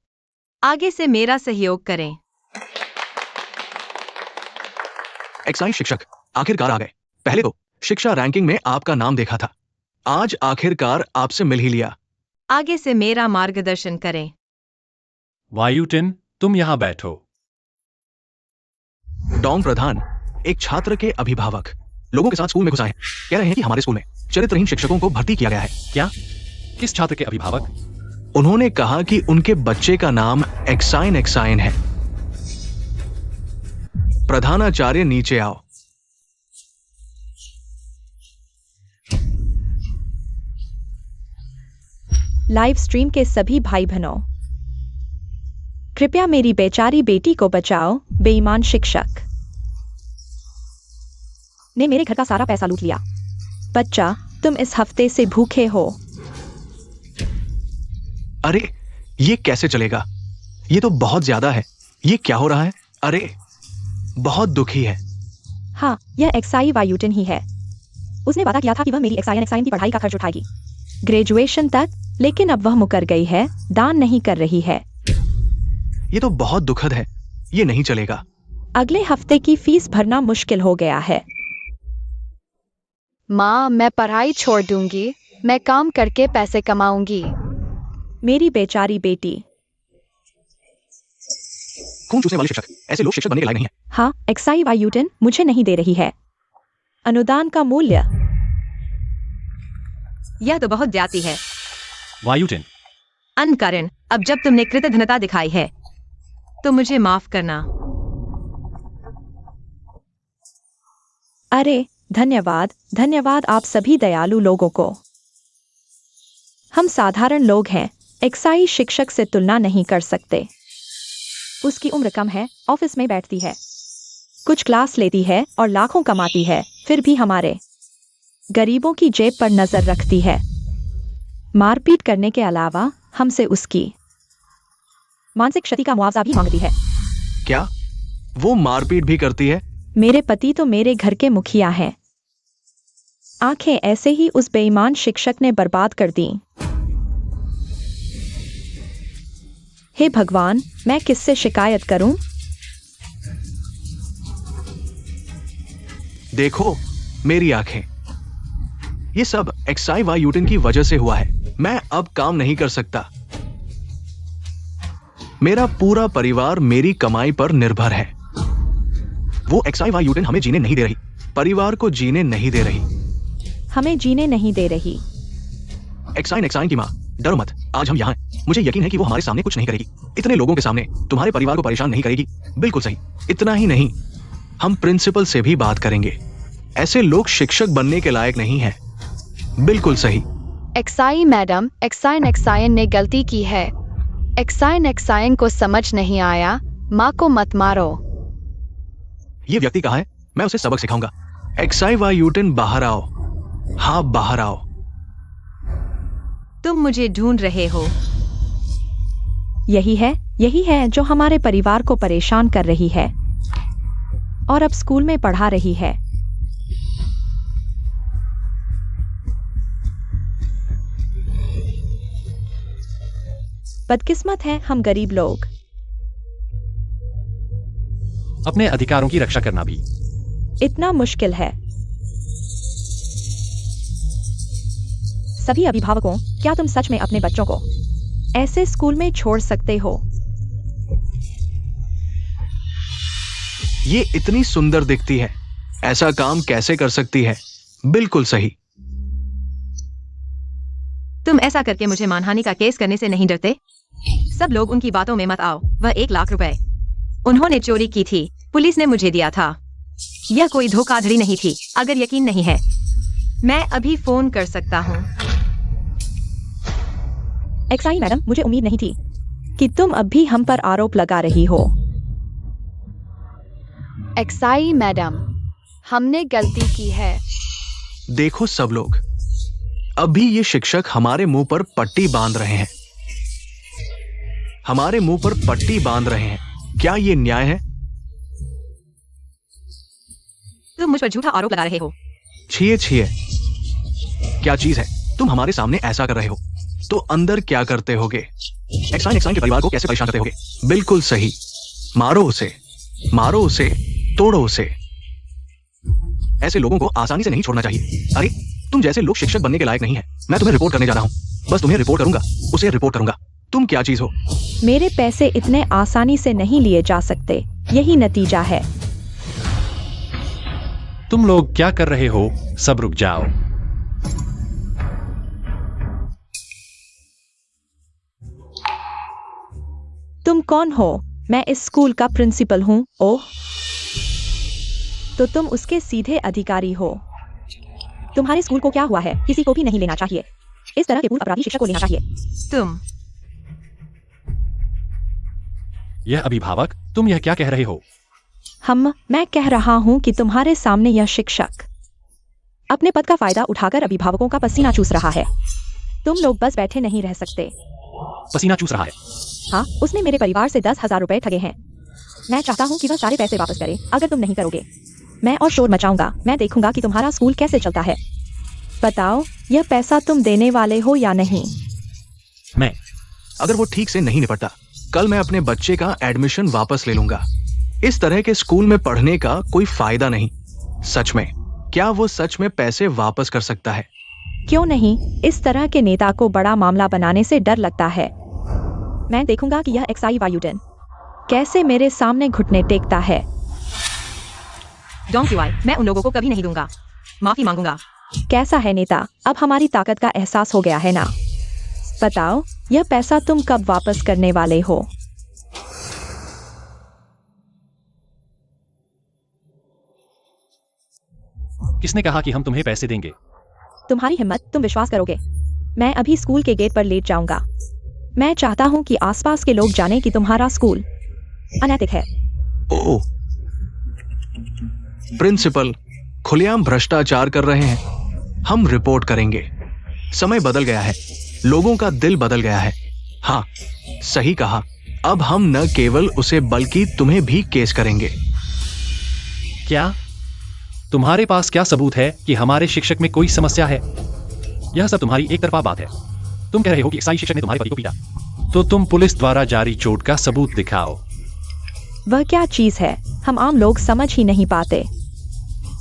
आगे से मेरा सहयोग करें। XI शिक्षक आखिरकार आ गए। पहले तो शिक्षा रैंकिंग में आपका नाम देखा था, आज आखिरकार आपसे मिल ही लिया। आगे से मेरा मार्गदर्शन करें। वायुटिन, तुम यहाँ बैठो। डॉम प्रधान, एक छात्र के अभिभावक लोगों के साथ स्कूल में घुस आए हैं। कह रहे हैं कि हमारे स्कूल में चरित्रहीन शिक्षकों को भर्ती किया गया है। क्या? किस छात्र के अभिभावक? उन्होंने कहा कि उनके बच्चे का नाम XIN है। प्रधानाचार्य, नीचे आओ। लाइव स्ट्रीम के सभी भाई बहनों, कृपया मेरी बेचारी बेटी को बचाओ। बेईमान शिक्षक ने मेरे घर का सारा पैसा लूट लिया। बच्चा, तुम इस हफ्ते से भूखे हो। अरे ये कैसे चलेगा? ये तो बहुत ज्यादा है। ये क्या हो रहा है? अरे बहुत दुखी है। हाँ, यह XI वायुटिन ही है। उसने वादा किया था कि वह मेरी XIN की पढ़ाई का खर्च उठाएगी, ग्रेजुएशन तक, लेकिन अब वह मुकर गई है, दान नहीं कर रही है। ये तो बहुत दुखद है। ये नहीं चलेगा। अगले हफ्ते की फीस भरना मुश्किल हो गया है। माँ, मैं पढ़ाई छोड़ दूंगी। मैं काम करके पैसे कमाऊंगी। मेरी बेचारी बेटी। खून चूसने वाले शिक्षक, ऐसे लोग शिक्षक बनने के लायक नहीं है। हाँ, XI वायुटिन मुझे नहीं दे रही है। अनुदान का मूल्य। यह तो बहुत ज्यादा है। वायुटिन, अनकरण, अब जब तुमने कृतज्ञता दिखाई है तो मुझे माफ करना। अरे धन्यवाद, धन्यवाद आप सभी दयालु लोगों को। हम साधारण लोग हैं, XI शिक्षक से तुलना नहीं कर सकते। उसकी उम्र कम है, ऑफिस में बैठती है, कुछ क्लास लेती है और लाखों कमाती है, फिर भी हमारे गरीबों की जेब पर नजर रखती है। मारपीट करने के अलावा हमसे उसकी मानसिक क्षति का मुआवजा भी मांगती है। क्या वो मारपीट भी करती है? मेरे पति तो मेरे घर के मुखिया हैं। आंखें ऐसे ही उस बेईमान शिक्षक ने बर्बाद कर दी। हे भगवान, मैं किससे शिकायत करूं? देखो मेरी आंखें। ये सब XI वायुटिन की वजह से हुआ है। मैं अब काम नहीं कर सकता। मेरा पूरा परिवार मेरी कमाई पर निर्भर है। वो XI वायुटिन हमें जीने नहीं दे रही, परिवार को जीने नहीं दे रही। हमें जीने नहीं दे रही। XIN की माँ, डरो मत, आज हम यहाँ हैं। मुझे यकीन है कि वो हमारे सामने कुछ नहीं करेगी। इतने लोगों के सामने तुम्हारे परिवार को परेशान नहीं करेगी। बिल्कुल सही। इतना ही नहीं, हम प्रिंसिपल से भी बात करेंगे। ऐसे लोग शिक्षक बनने के लायक नहीं हैं। बिल्कुल सही। XI मैडम, XIN ने गलती की है। XIN को समझ नहीं आया। माँ को मत मारो। ये व्यक्ति कहाँ है? मैं उसे सबक सिखाऊंगा। XI वायुटिन, बाहर आओ। हाँ, बाहर आओ। तुम मुझे ढूंढ रहे हो। यही है जो हमारे परिवार को परेशान कर रही है। और अब स्कूल में पढ़ा रही है। बदकिस्मत हैं हम गरीब लोग। अपने अधिकारों की रक्षा करना भी। इतना मुश्किल है। सभी अभिभावकों, क्या तुम सच में अपने बच्चों को ऐसे स्कूल में छोड़ सकते हो? ये इतनी सुंदर दिखती है, ऐसा काम कैसे कर सकती है? बिल्कुल सही। तुम ऐसा करके मुझे मानहानि का केस करने से नहीं डरते? सब लोग उनकी बातों में मत आओ। वह 1 लाख रुपए उन्होंने चोरी की थी, पुलिस ने मुझे दिया था। यह कोई धोखाधड़ी नहीं थी। अगर यकीन नहीं है, मैं अभी फोन कर सकता हूँ। एक्साई मैडम, मुझे उम्मीद नहीं थी कि तुम अब भी हम पर आरोप लगा रही हो। एक्साई मैडम, हमने गलती की है। देखो सब लोग, अभी ये शिक्षक हमारे मुंह पर पट्टी बांध रहे हैं। हमारे मुंह पर पट्टी बांध रहे हैं। क्या ये न्याय है? तुम मुझ पर झूठा आरोप लगा रहे हो। छिए छिए, क्या चीज है? तुम हमारे सामने ऐसा कर रहे हो तो अंदर क्या करते होगे? एक्साइन के परिवार को कैसे परेशान करते होगे? बिल्कुल सही। मारो उसे, मारो उसे, तोड़ो उसे। ऐसे लोगों को आसानी से नहीं छोड़ना चाहिए। अरे, तुम जैसे लोग शिक्षक बनने के लायक नहीं है। मैं तुम्हें रिपोर्ट करने जा रहा हूं। बस तुम्हें रिपोर्ट करूंगा, उसे रिपोर्ट करूंगा। तुम क्या चीज हो? मेरे पैसे इतने आसानी से नहीं लिए जा सकते, यही नतीजा है। तुम लोग क्या कर रहे हो? सब रुक जाओ। तुम कौन हो? मैं इस स्कूल का प्रिंसिपल हूँ। ओह, तो तुम उसके सीधे अधिकारी हो। तुम्हारे स्कूल को क्या हुआ है? किसी को भी नहीं लेना चाहिए। इस तरह के पूर्व अपराधी शिक्षक को लेना चाहिए। तुम यह अभिभावक, तुम यह क्या कह रहे हो? मैं कह रहा हूँ कि तुम्हारे सामने यह शिक्षक अपने पद का फायदा उठाकर अभिभावकों का पसीना चूस रहा है। तुम लोग बस बैठे नहीं रह सकते। पसीना चूस रहा है? हाँ, उसने मेरे परिवार से 10,000 रुपए ठगे हैं। मैं चाहता हूँ कि वह सारे पैसे वापस करे। अगर तुम नहीं करोगे, मैं और शोर मचाऊंगा। मैं देखूंगा कि तुम्हारा स्कूल कैसे चलता है। बताओ, यह पैसा तुम देने वाले हो या नहीं? मैं अगर वो ठीक से नहीं निपटता, कल मैं अपने बच्चे का एडमिशन वापस ले लूंगा। इस तरह के स्कूल में पढ़ने का कोई फायदा नहीं। सच में, क्या वो सच में पैसे वापस कर सकता है? क्यों नहीं? इस तरह के नेता को बड़ा मामला बनाने से डर लगता है। मैं देखूंगा कि यह एक्साई वायुटन कैसे मेरे सामने घुटने टेकता है। डोंट यू, मैं उन लोगों को कभी नहीं दूंगा। माफी मांगूंगा। कैसा है नेता? अब हमारी ताकत का एहसास हो गया है ना? बताओ, यह पैसा तुम कब वापस करने वाले हो? किसने कहा कि हम तुम्हें पैसे देंगे? तुम्हारी हिम्मत, तुम विश्वास करोगे? मैं अभी स्कूल के गेट पर लेट जाऊंगा। मैं चाहता हूं कि आसपास के लोग जानें कि तुम्हारा स्कूल अनैतिक है। ओह, प्रिंसिपल खुलेआम भ्रष्टाचार कर रहे हैं। हम रिपोर्ट करेंगे। समय बदल गया है, लोगों का दिल बदल गया है। हाँ, सही कहा। अब हम न केवल उसे बल्कि तुम्हें भी केस करेंगे। क्या तुम्हारे पास क्या सबूत है कि हमारे शिक्षक में कोई समस्या है? यह सब तुम्हारी एक तरफा बात है। तुम कह रहे हो कि ईसाई शिक्षक ने तुम्हारे पति को पीटा, तो तुम पुलिस द्वारा जारी चोट का सबूत दिखाओ। वह क्या चीज है? हम आम लोग समझ ही नहीं पाते।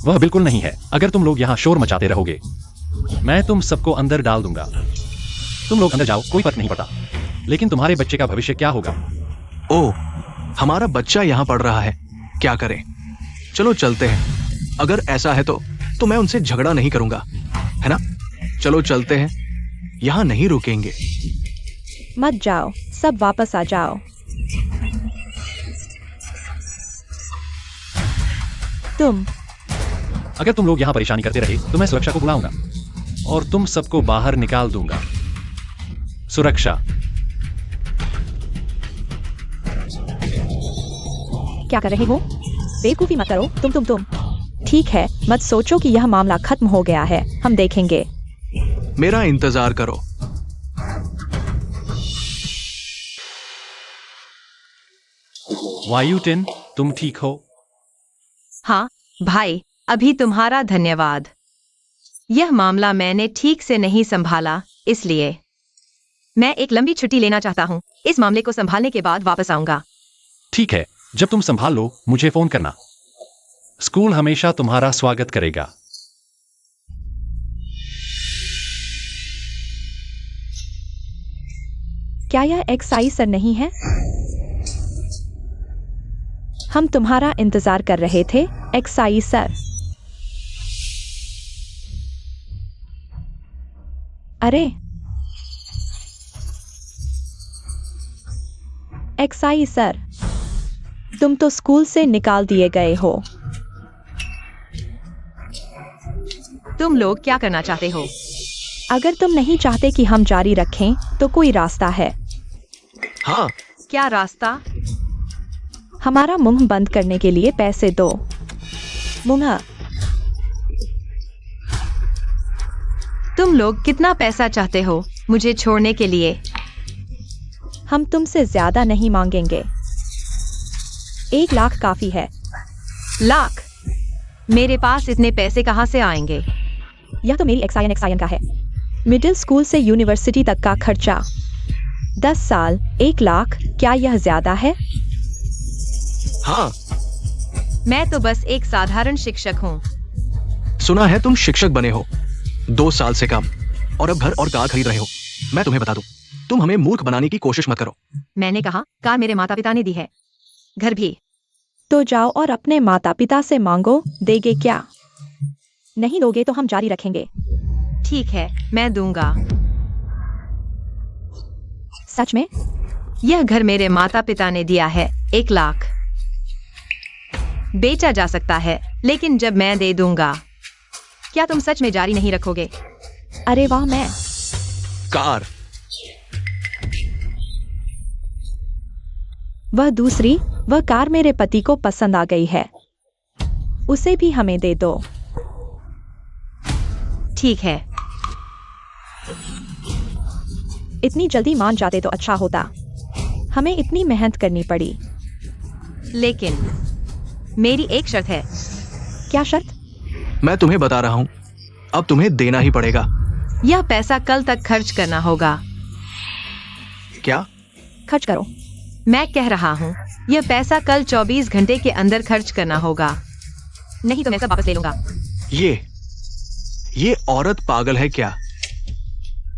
वह बिल्कुल नहीं है। अगर तुम लोग यहाँ शोर मचाते रहोगे, मैं तुम सबको अंदर डाल दूंगा। तुम लोग अंदर जाओ, कोई फर्क नहीं पड़ता। लेकिन तुम्हारे बच्चे का भविष्य क्या होगा? ओह, हमारा बच्चा यहाँ पढ़ रहा है। क्या करें? चलो चलते हैं। अगर ऐसा है तो मैं उनसे झगड़ा नहीं करूंगा, है ना? चलो चलते हैं, यहाँ नहीं रुकेंगे। मत जाओ, सब वापस आ जाओ। अगर तुम लोग यहाँ परेशानी करते रहे तो मैं सुरक्षा को बुलाऊंगा और तुम सबको बाहर निकाल दूंगा। सुरक्षा। क्या कर रहे हो? बेवकूफी मत करो। तुम ठीक है, मत सोचो कि यह मामला खत्म हो गया है। हम देखेंगे। मेरा इंतजार करो। वायुटिन, तुम ठीक हो? हाँ भाई, अभी तुम्हारा धन्यवाद। यह मामला मैंने ठीक से नहीं संभाला, इसलिए मैं एक लंबी छुट्टी लेना चाहता हूँ। इस मामले को संभालने के बाद वापस आऊंगा। ठीक है, जब तुम संभाल लो मुझे फोन करना। स्कूल हमेशा तुम्हारा स्वागत करेगा। क्या यह एक्साई सर नहीं है? हम तुम्हारा इंतजार कर रहे थे, एक्साई सर। अरे एक्साई सर, तुम तो स्कूल से निकाल दिए गए हो। तुम लोग क्या करना चाहते हो? अगर तुम नहीं चाहते कि हम जारी रखें तो कोई रास्ता है। हाँ, क्या रास्ता? हमारा मुंह बंद करने के लिए पैसे दो। मुंह। तुम लोग कितना पैसा चाहते हो मुझे छोड़ने के लिए? हम तुमसे ज्यादा नहीं मांगेंगे। 1 लाख काफी है। लाख? मेरे पास इतने पैसे कहाँ से आएंगे? यह तो मेरी एक्साइन का है। मिडिल स्कूल से यूनिवर्सिटी तक का खर्चा। 10 साल, 1 लाख, क्या यह ज्यादा है? हाँ। मैं तो बस एक साधारण शिक्षक हूँ। सुना है तुम शिक्षक बने हो 2 साल से कम, और अब घर और कार खरीद रहे हो। मैं तुम्हें बता दूं, तुम हमें मूर्ख बनाने की कोशिश मत करो। मैंने कहा कार मेरे माता पिता ने दी है, घर भी। तो जाओ और अपने माता पिता से मांगो, देंगे क्या? नहीं दोगे तो हम जारी रखेंगे। ठीक है, मैं दूंगा। सच में? यह घर मेरे माता पिता ने दिया है। 1 लाख बेचा जा सकता है, लेकिन जब मैं दे दूंगा, क्या तुम सच में जारी नहीं रखोगे? अरे वाह, मैं कार। वह कार मेरे पति को पसंद आ गई है। उसे भी हमें दे दो। ठीक है। इतनी जल्दी मान जाते तो अच्छा होता। हमें इतनी मेहनत करनी पड़ी। लेकिन मेरी एक शर्त है। क्या शर्त? मैं तुम्हें बता रहा हूं, अब तुम्हें देना ही पड़ेगा। यह पैसा कल तक खर्च करना होगा। क्या? खर्च करो। मैं कह रहा हूँ, यह पैसा कल 24 घंटे के अंदर खर्च करना होगा, नहीं तो मैं सब वापस ले लूंगा। ये औरत पागल है क्या?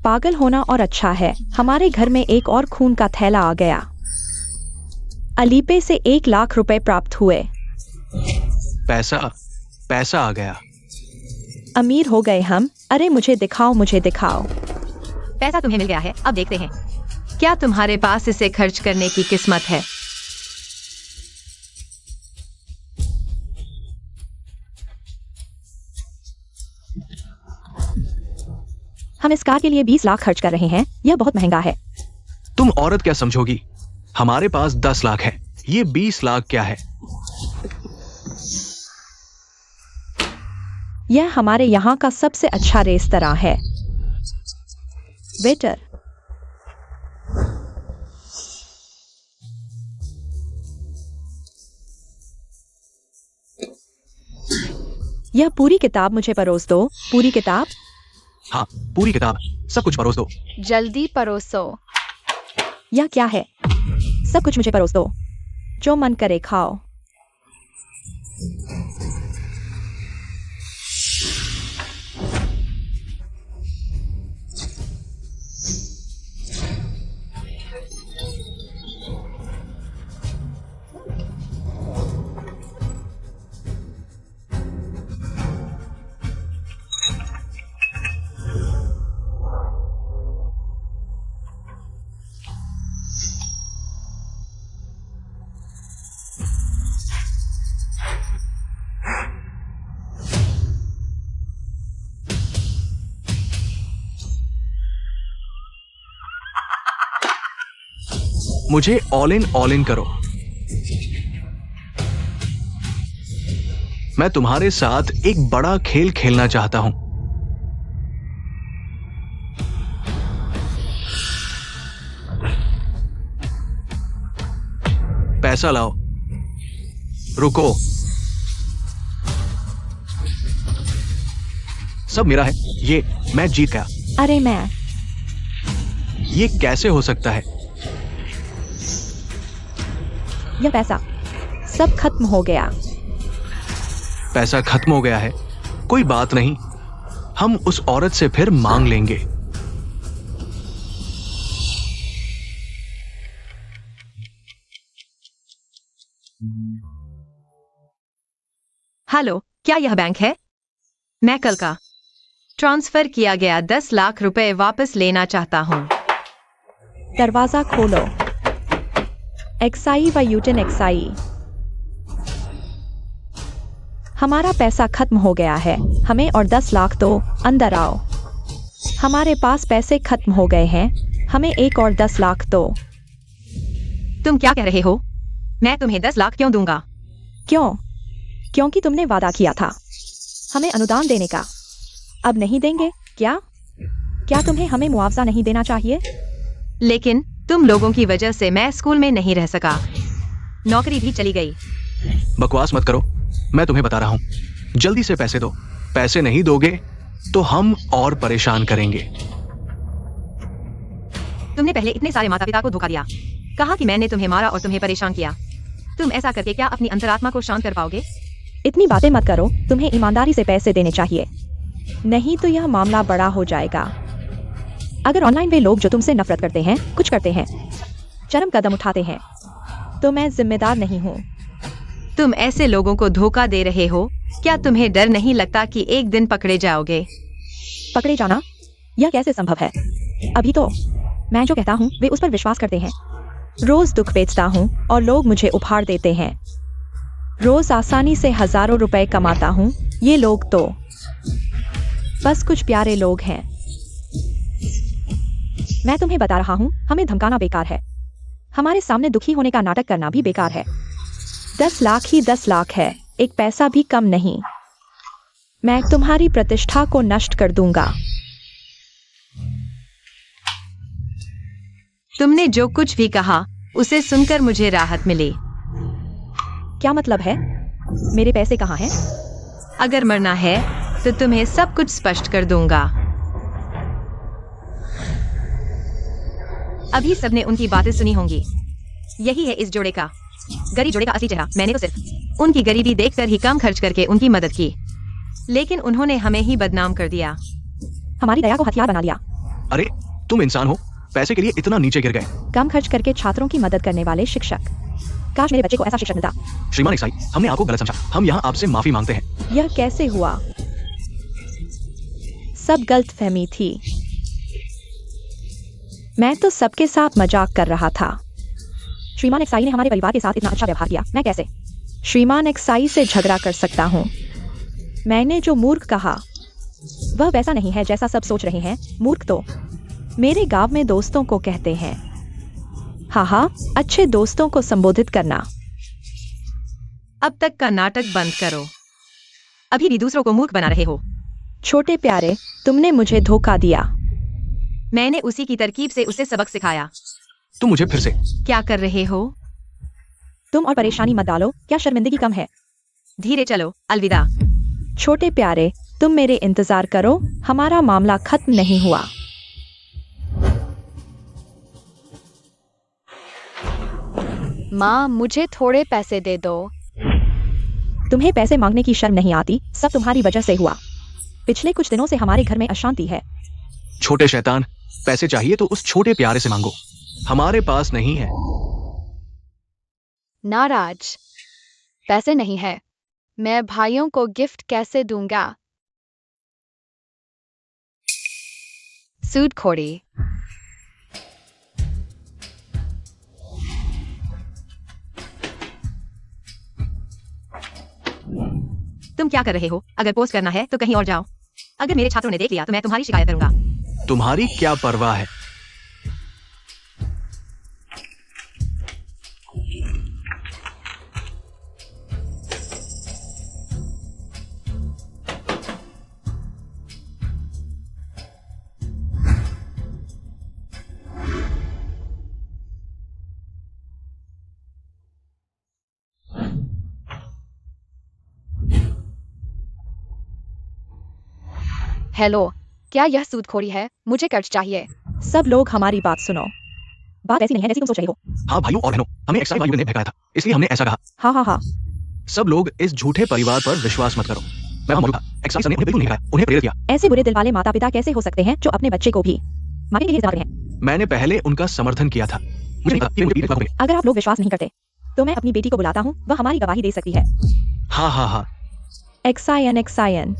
पागल होना और अच्छा है। हमारे घर में एक और खून का थैला आ गया। अलीपे से 1 लाख रुपए प्राप्त हुए। पैसा आ गया। अमीर हो गए हम। अरे मुझे दिखाओ। पैसा तुम्हें मिल गया है, अब देखते हैं क्या तुम्हारे पास इसे खर्च करने की किस्मत है। हम इस कार के लिए 20 लाख खर्च कर रहे हैं। यह बहुत महंगा है। तुम औरत क्या समझोगी? हमारे पास 10 लाख है, ये 20 लाख क्या है? यह हमारे यहाँ का सबसे अच्छा रेस्तरां है। वेटर, यह पूरी किताब मुझे परोस दो। पूरी किताब? हाँ, पूरी किताब, सब कुछ परोस दो। जल्दी परोसो। यह क्या है? सब कुछ मुझे परोस दो, जो मन करे खाओ। मुझे ऑल इन करो। मैं तुम्हारे साथ एक बड़ा खेल खेलना चाहता हूं। पैसा लाओ। रुको। सब मेरा है। ये मैं जीत गया। अरे मैं ये कैसे हो सकता है? यह पैसा सब खत्म हो गया। पैसा खत्म हो गया है? कोई बात नहीं, हम उस औरत से फिर मांग लेंगे। हेलो, क्या यह बैंक है? मैं कल का ट्रांसफर किया गया 10 लाख रुपए वापस लेना चाहता हूँ। दरवाजा खोलो। एक्साई व यूटन एक्साई, हमारा पैसा खत्म हो गया है, हमें और 10 लाख दो। अंदर आओ। हमारे पास पैसे खत्म हो गए हैं, हमें एक और 10 लाख दो। तुम क्या कह रहे हो? मैं तुम्हें 10 लाख क्यों दूंगा? क्यों? क्योंकि तुमने वादा किया था हमें अनुदान देने का। अब नहीं देंगे क्या? क्या तुम्हें हमें मुआवजा नहीं देना चाहिए? लेकिन तुम लोगों की वजह से मैं स्कूल में नहीं रह सका, नौकरी भी चली गई। बकवास मत करो, मैं तुम्हें बता रहा हूं। जल्दी से पैसे दो। पैसे नहीं दोगे तो हम और परेशान करेंगे। तुमने पहले इतने सारे माता पिता को धोखा दिया, कहा कि मैंने तुम्हें मारा और तुम्हें परेशान किया। तुम ऐसा करके क्या अपनी अंतरात्मा को शांत कर पाओगे? इतनी बातें मत करो, तुम्हें ईमानदारी से पैसे देने चाहिए, नहीं तो यह मामला बड़ा हो जाएगा। अगर ऑनलाइन वे लोग जो तुमसे नफरत करते हैं, कुछ करते हैं, चरम कदम उठाते हैं, तो मैं जिम्मेदार नहीं हूँ। तुम ऐसे लोगों को धोखा दे रहे हो। क्या तुम्हें डर नहीं लगता कि एक दिन पकड़े जाओगे? पकड़े जाना? यह कैसे संभव है? अभी तो मैं जो कहता हूँ वे उस पर विश्वास करते हैं। रोज दुख बेचता हूँ और लोग मुझे उपहार देते हैं। रोज आसानी से हजारों रुपए कमाता हूँ। ये लोग तो बस कुछ प्यारे लोग हैं। मैं तुम्हें बता रहा हूँ, हमें धमकाना बेकार है। हमारे सामने दुखी होने का नाटक करना भी बेकार है। 10 लाख ही 10 लाख है, एक पैसा भी कम नहीं। मैं तुम्हारी प्रतिष्ठा को नष्ट कर दूंगा। तुमने जो कुछ भी कहा उसे सुनकर मुझे राहत मिली। क्या मतलब है? मेरे पैसे कहाँ हैं? अगर मरना है तो तुम्हें सब कुछ स्पष्ट कर दूंगा। अभी सबने उनकी बातें सुनी होंगी। यही है इस जोड़े का, गरीब जोड़े का असली चेहरा। मैंने तो सिर्फ उनकी गरीबी देखकर ही कम खर्च करके उनकी मदद की, लेकिन उन्होंने हमें ही बदनाम कर दिया। हमारी दया को हथियार बना लिया। अरे तुम इंसान हो, पैसे के लिए इतना नीचे गिर गए। कम खर्च करके छात्रों की मदद करने वाले शिक्षक। काश मेरे बच्चे को ऐसा शिक्षक मिलता। श्रीमान एक्साई, हमने आपको गलत समझा। हम यहाँ आपसे माफी मांगते हैं। यह कैसे हुआ? सब गलतफहमी थी। मैं तो सबके साथ मजाक कर रहा था। श्रीमान एक्साई ने हमारे परिवार के साथ इतना अच्छा व्यवहार किया। मैं कैसे श्रीमान एक्साई से झगड़ा कर सकता हूँ? मैंने जो मूर्ख कहा वह वैसा नहीं है जैसा सब सोच रहे हैं। मूर्ख तो मेरे गांव में दोस्तों को कहते हैं। हाँ, अच्छे दोस्तों को संबोधित करना। अब तक का नाटक बंद करो। अभी भी दूसरों को मूर्ख बना रहे हो। छोटे प्यारे, तुमने मुझे धोखा दिया। मैंने उसी की तरकीब से उसे सबक सिखाया। तुम मुझे फिर से क्या कर रहे हो? तुम और परेशानी मत डालो। क्या शर्मिंदगी कम है? धीरे चलो। अलविदा। छोटे प्यारे, तुम मेरे इंतजार करो, हमारा मामला खत्म नहीं हुआ। माँ, मुझे थोड़े पैसे दे दो। तुम्हें पैसे मांगने की शर्म नहीं आती? सब तुम्हारी वजह से हुआ। पिछले कुछ दिनों से हमारे घर में अशांति है। छोटे शैतान, पैसे चाहिए तो उस छोटे प्यारे से मांगो, हमारे पास नहीं है। नाराज, पैसे नहीं है। मैं भाइयों को गिफ्ट कैसे दूंगा? सूदखोरी। तुम क्या कर रहे हो? अगर पोस्ट करना है तो कहीं और जाओ। अगर मेरे छात्रों ने देख लिया तो मैं तुम्हारी शिकायत करूंगा। तुम्हारी क्या परवाह है? हेलो, क्या यह सूदखोरी है? मुझे कर्ज चाहिए। सब लोग हमारी बात सुनो। बात ऐसी नहीं है जैसी तुम सोच रही हो। हाँ भाइयों और बहनों, हमें एक्साई वाले ने बहकाया था, इसलिए हमने ऐसा कहा। हाँ हाँ हाँ। सब लोग इस झूठे परिवार पर विश्वास मत करो। मैं वहां मौजूद था, एक्साई सर ने उन्हें बिल्कुल नहीं भगाया, उन्हें प्रेरित किया। ऐसे बुरे दिल वाले माता पिता कैसे हो सकते हैं जो अपने बच्चे को भी मारने के लिए इस्तेमाल करते हैं? मैंने पहले उनका समर्थन किया था। मुझे नहीं पता कि मुझे पीड़ित अगर आप लोग विश्वास नहीं करते तो मैं अपनी बेटी को बुलाता हूँ, वह हमारी गवाही दे सकती है। हाँ हाँ हाँ। एक्सायन एक्सायन।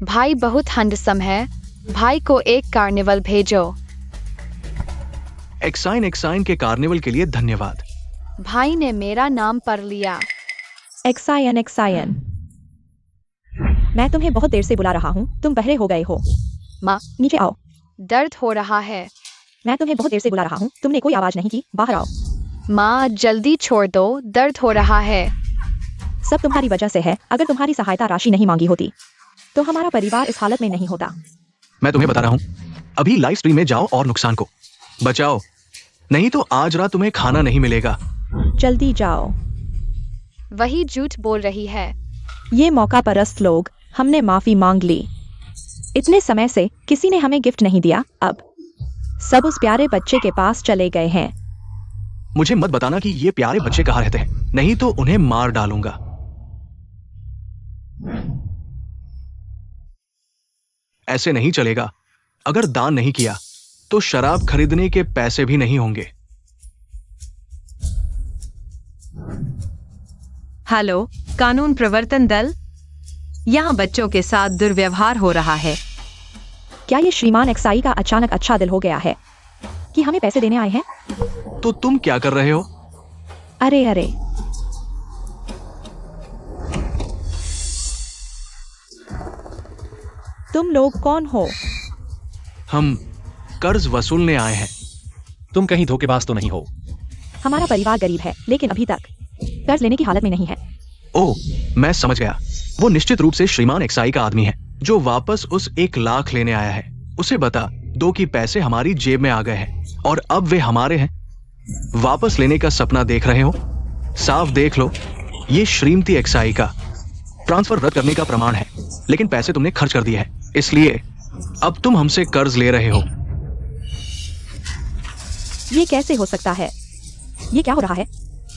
भाई बहुत हैंडसम है। भाई को एक कार्निवल भेजो। एक्साइन के कार्निवल के लिए धन्यवाद। भाई ने मेरा नाम पढ़ लिया। एक्सायन एक्सायन। मैं तुम्हें बहुत देर से बुला रहा हूँ, तुम बहरे हो गए हो। माँ, नीचे आओ। दर्द हो रहा है। मैं तुम्हें बहुत देर से बुला रहा हूँ, तुमने कोई आवाज नहीं की, बाहर आओ। माँ, जल्दी छोड़ दो, दर्द हो रहा है। सब तुम्हारी वजह से है। अगर तुम्हारी सहायता राशि नहीं मांगी होती तो हमारा परिवार इस हालत में नहीं होता। मैं तुम्हें बता रहा हूँ, अभी लाइव स्ट्रीम में जाओ और नुकसान को बचाओ, नहीं तो आज रात तुम्हें खाना नहीं मिलेगा। जल्दी जाओ। वही झूठ बोल रही है। ये मौका परस्त लोग, हमने माफी मांग ली। इतने समय से किसी ने हमें गिफ्ट नहीं दिया, अब सब उस प्यारे बच्चे के पास चले गए हैं। मुझे मत बताना कि ये प्यारे बच्चे कहाँ रहते हैं, नहीं तो उन्हें मार डालूंगा। ऐसे नहीं चलेगा। अगर दान नहीं किया तो शराब खरीदने के पैसे भी नहीं होंगे। हेलो, कानून प्रवर्तन दल। यहाँ बच्चों के साथ दुर्व्यवहार हो रहा है। क्या ये श्रीमान एक्साई का अचानक अच्छा दिल हो गया है कि हमें पैसे देने आए हैं? तो तुम क्या कर रहे हो? अरे अरे, तुम लोग कौन हो? हम कर्ज वसूलने आए हैं। तुम कहीं धोखेबाज तो नहीं हो? हमारा परिवार गरीब है, लेकिन अभी तक कर्ज लेने की हालत में नहीं है। ओह, मैं समझ गया। वो निश्चित रूप से श्रीमान एक्साई का आदमी है जो वापस उस 1 लाख लेने आया है। उसे बता दो कि पैसे हमारी जेब में आ गए हैं और अब वे हमारे हैं। वापस लेने का सपना देख रहे हो? साफ देख लो, ये श्रीमती एक्साई का ट्रांसफर रद्द करने का प्रमाण है, लेकिन पैसे तुमने खर्च कर दिए हैं, इसलिए अब तुम हमसे कर्ज ले रहे हो। ये कैसे हो सकता है? ये क्या हो रहा है?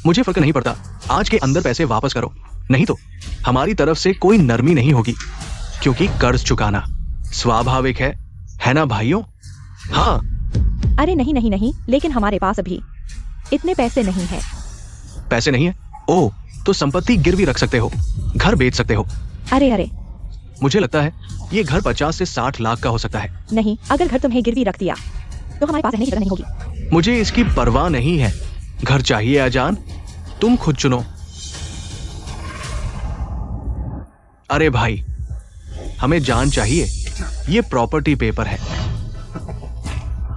मुझे फर्क नहीं पड़ता, आज के अंदर पैसे वापस करो, नहीं तो हमारी तरफ से कोई नरमी नहीं होगी, क्योंकि कर्ज चुकाना स्वाभाविक है ना भाइयों? हाँ। अरे नहीं नहीं नहीं, लेकिन हमारे पास अभी इतने पैसे नहीं हैं। पैसे नहीं है? ओह, तो संपत्ति गिरवी रख सकते हो, घर बेच सकते हो। अरे अरे, मुझे लगता है ये घर 50 से 60 लाख का हो सकता है। नहीं, अगर घर तुम्हें गिरवी रख दिया तो हमारे पास रहने की जगह नहीं होगी। मुझे इसकी परवाह नहीं है। घर चाहिए अजान, तुम खुद चुनो। अरे भाई, हमें जान चाहिए, ये प्रॉपर्टी पेपर है।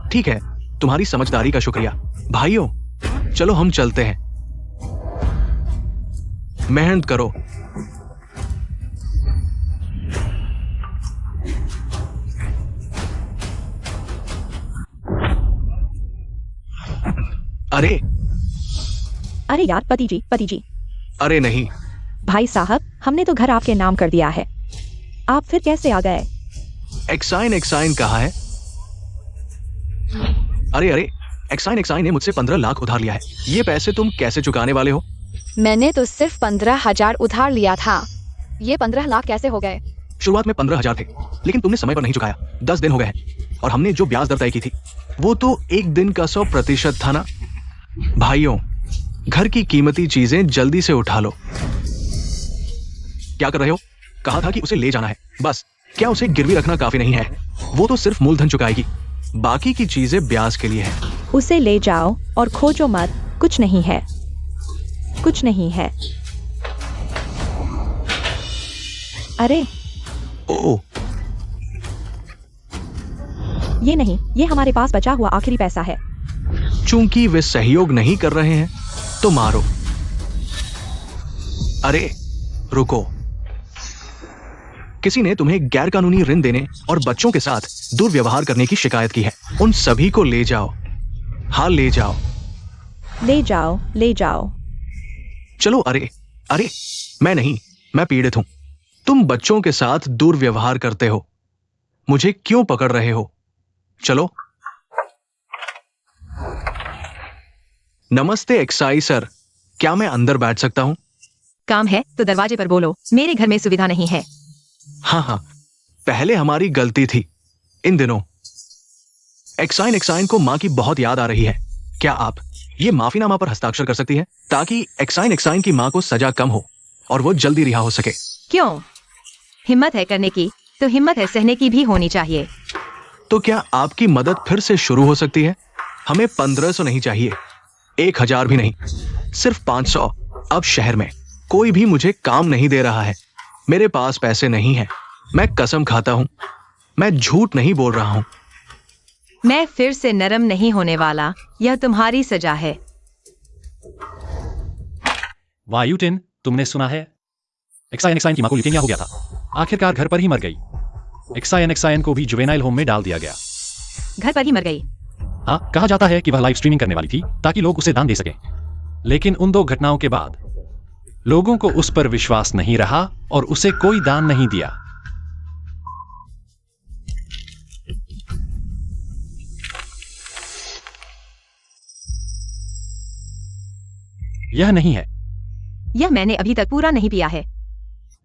ठीक है, तुम्हारी समझदारी का शुक्रिया। भाइयों, चलो हम चलते हैं। मेहनत करो। अरे अरे यार, पति जी। अरे नहीं, भाई साहब, हमने तो घर आपके नाम कर दिया है, आप फिर कैसे आ गए? एक्साइन कहाँ है? अरे एक्साइन ने मुझसे 15 लाख उधार लिया है। ये पैसे तुम कैसे चुकाने वाले हो? मैंने तो सिर्फ 15,000 उधार लिया था। ये 15 लाख कैसे हो गए? शुरुआत में 15,000 थे, लेकिन तुमने समय पर नहीं चुकाया। 10 दिन हो गए हैं, और हमने जो ब्याज दर तय की थी वो तो 1 दिन का 100% था ना। भाइयों, घर की कीमती चीजें जल्दी से उठा लो। क्या कर रहे हो? कहा था कि उसे ले जाना है, बस। क्या उसे गिरवी रखना काफी नहीं है? वो तो सिर्फ मूलधन चुकाएगी, बाकी की चीजें ब्याज के लिए है। उसे ले जाओ और खोजो मत, कुछ नहीं है, कुछ नहीं है। अरे ओह, ये नहीं, ये हमारे पास बचा हुआ आखिरी पैसा है। चूंकि वे सहयोग नहीं कर रहे हैं तो मारो। अरे रुको, किसी ने तुम्हें गैरकानूनी ऋण देने और बच्चों के साथ दुर्व्यवहार करने की शिकायत की है। उन सभी को ले जाओ। हाँ, ले जाओ। ले जाओ, ले जाओ। चलो। अरे मैं नहीं, मैं पीड़ित हूं। तुम बच्चों के साथ दुर्व्यवहार करते हो। मुझे क्यों पकड़ रहे हो? चलो। नमस्ते एक्साई सर, क्या मैं अंदर बैठ सकता हूं? काम है तो दरवाजे पर बोलो, मेरे घर में सुविधा नहीं है। हाँ, पहले हमारी गलती थी। इन दिनों एक्साइन को मां की बहुत याद आ रही है। क्या आप ये माफीनामा पर हस्ताक्षर कर सकती हैं ताकि एक्साइन की मां को सजा कम हो और वो जल्दी रिहा हो सके? क्यों? हिम्मत है करने की तो हिम्मत है सहने की भी होनी चाहिए। तो क्या आपकी मदद फिर से शुरू हो सकती है? हमें 1500 नहीं चाहिए, 1000 भी नहीं, सिर्फ 500। अब शहर में कोई भी मुझे काम नहीं दे रहा है। मेरे पास पैसे नहीं हैं। मैं कसम खाता हूं, मैं झूठ नहीं बोल रहा हूं। मैं फिर से नरम नहीं होने वाला, यह तुम्हारी सजा है। वायुटिन, तुमने सुना है? एक्साइन की मां को ल्यूकेमिया हो गया था। आखिरकार घर पर ही मर गई। एक्साइन को भी जुवेनाइल होम में डाल दिया गया। घर पर ही मर गई? हाँ, कहा जाता है कि वह लाइव स्ट्रीमिंग करने वाली थी ताकि लोग उसे दान दे सकें। लेकिन उन 2 घटनाओं के बाद लोगों को उस पर विश्वास नहीं रहा और उसे कोई दान नहीं दिया। यह नहीं है। यह मैंने अभी तक पूरा नहीं पिया है।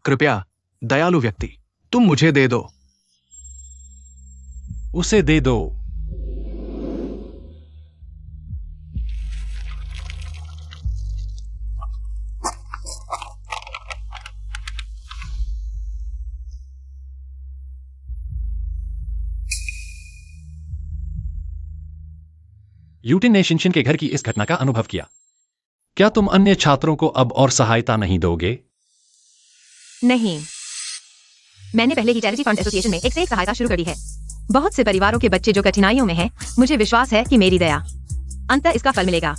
कृपया दयालु व्यक्ति, तुम मुझे दे दो। उसे दे दो। यूटिन ने शिनशिन के घर की इस घटना का अनुभव किया। क्या तुम अन्य छात्रों को अब और सहायता नहीं दोगे? नहीं, मैंने पहले ही चैरिटी फंड एसोसिएशन में एक से एक सहायता शुरू कर दी है। बहुत से परिवारों के बच्चे जो कठिनाइयों में हैं, मुझे विश्वास है कि मेरी दया अंततः इसका फल मिलेगा।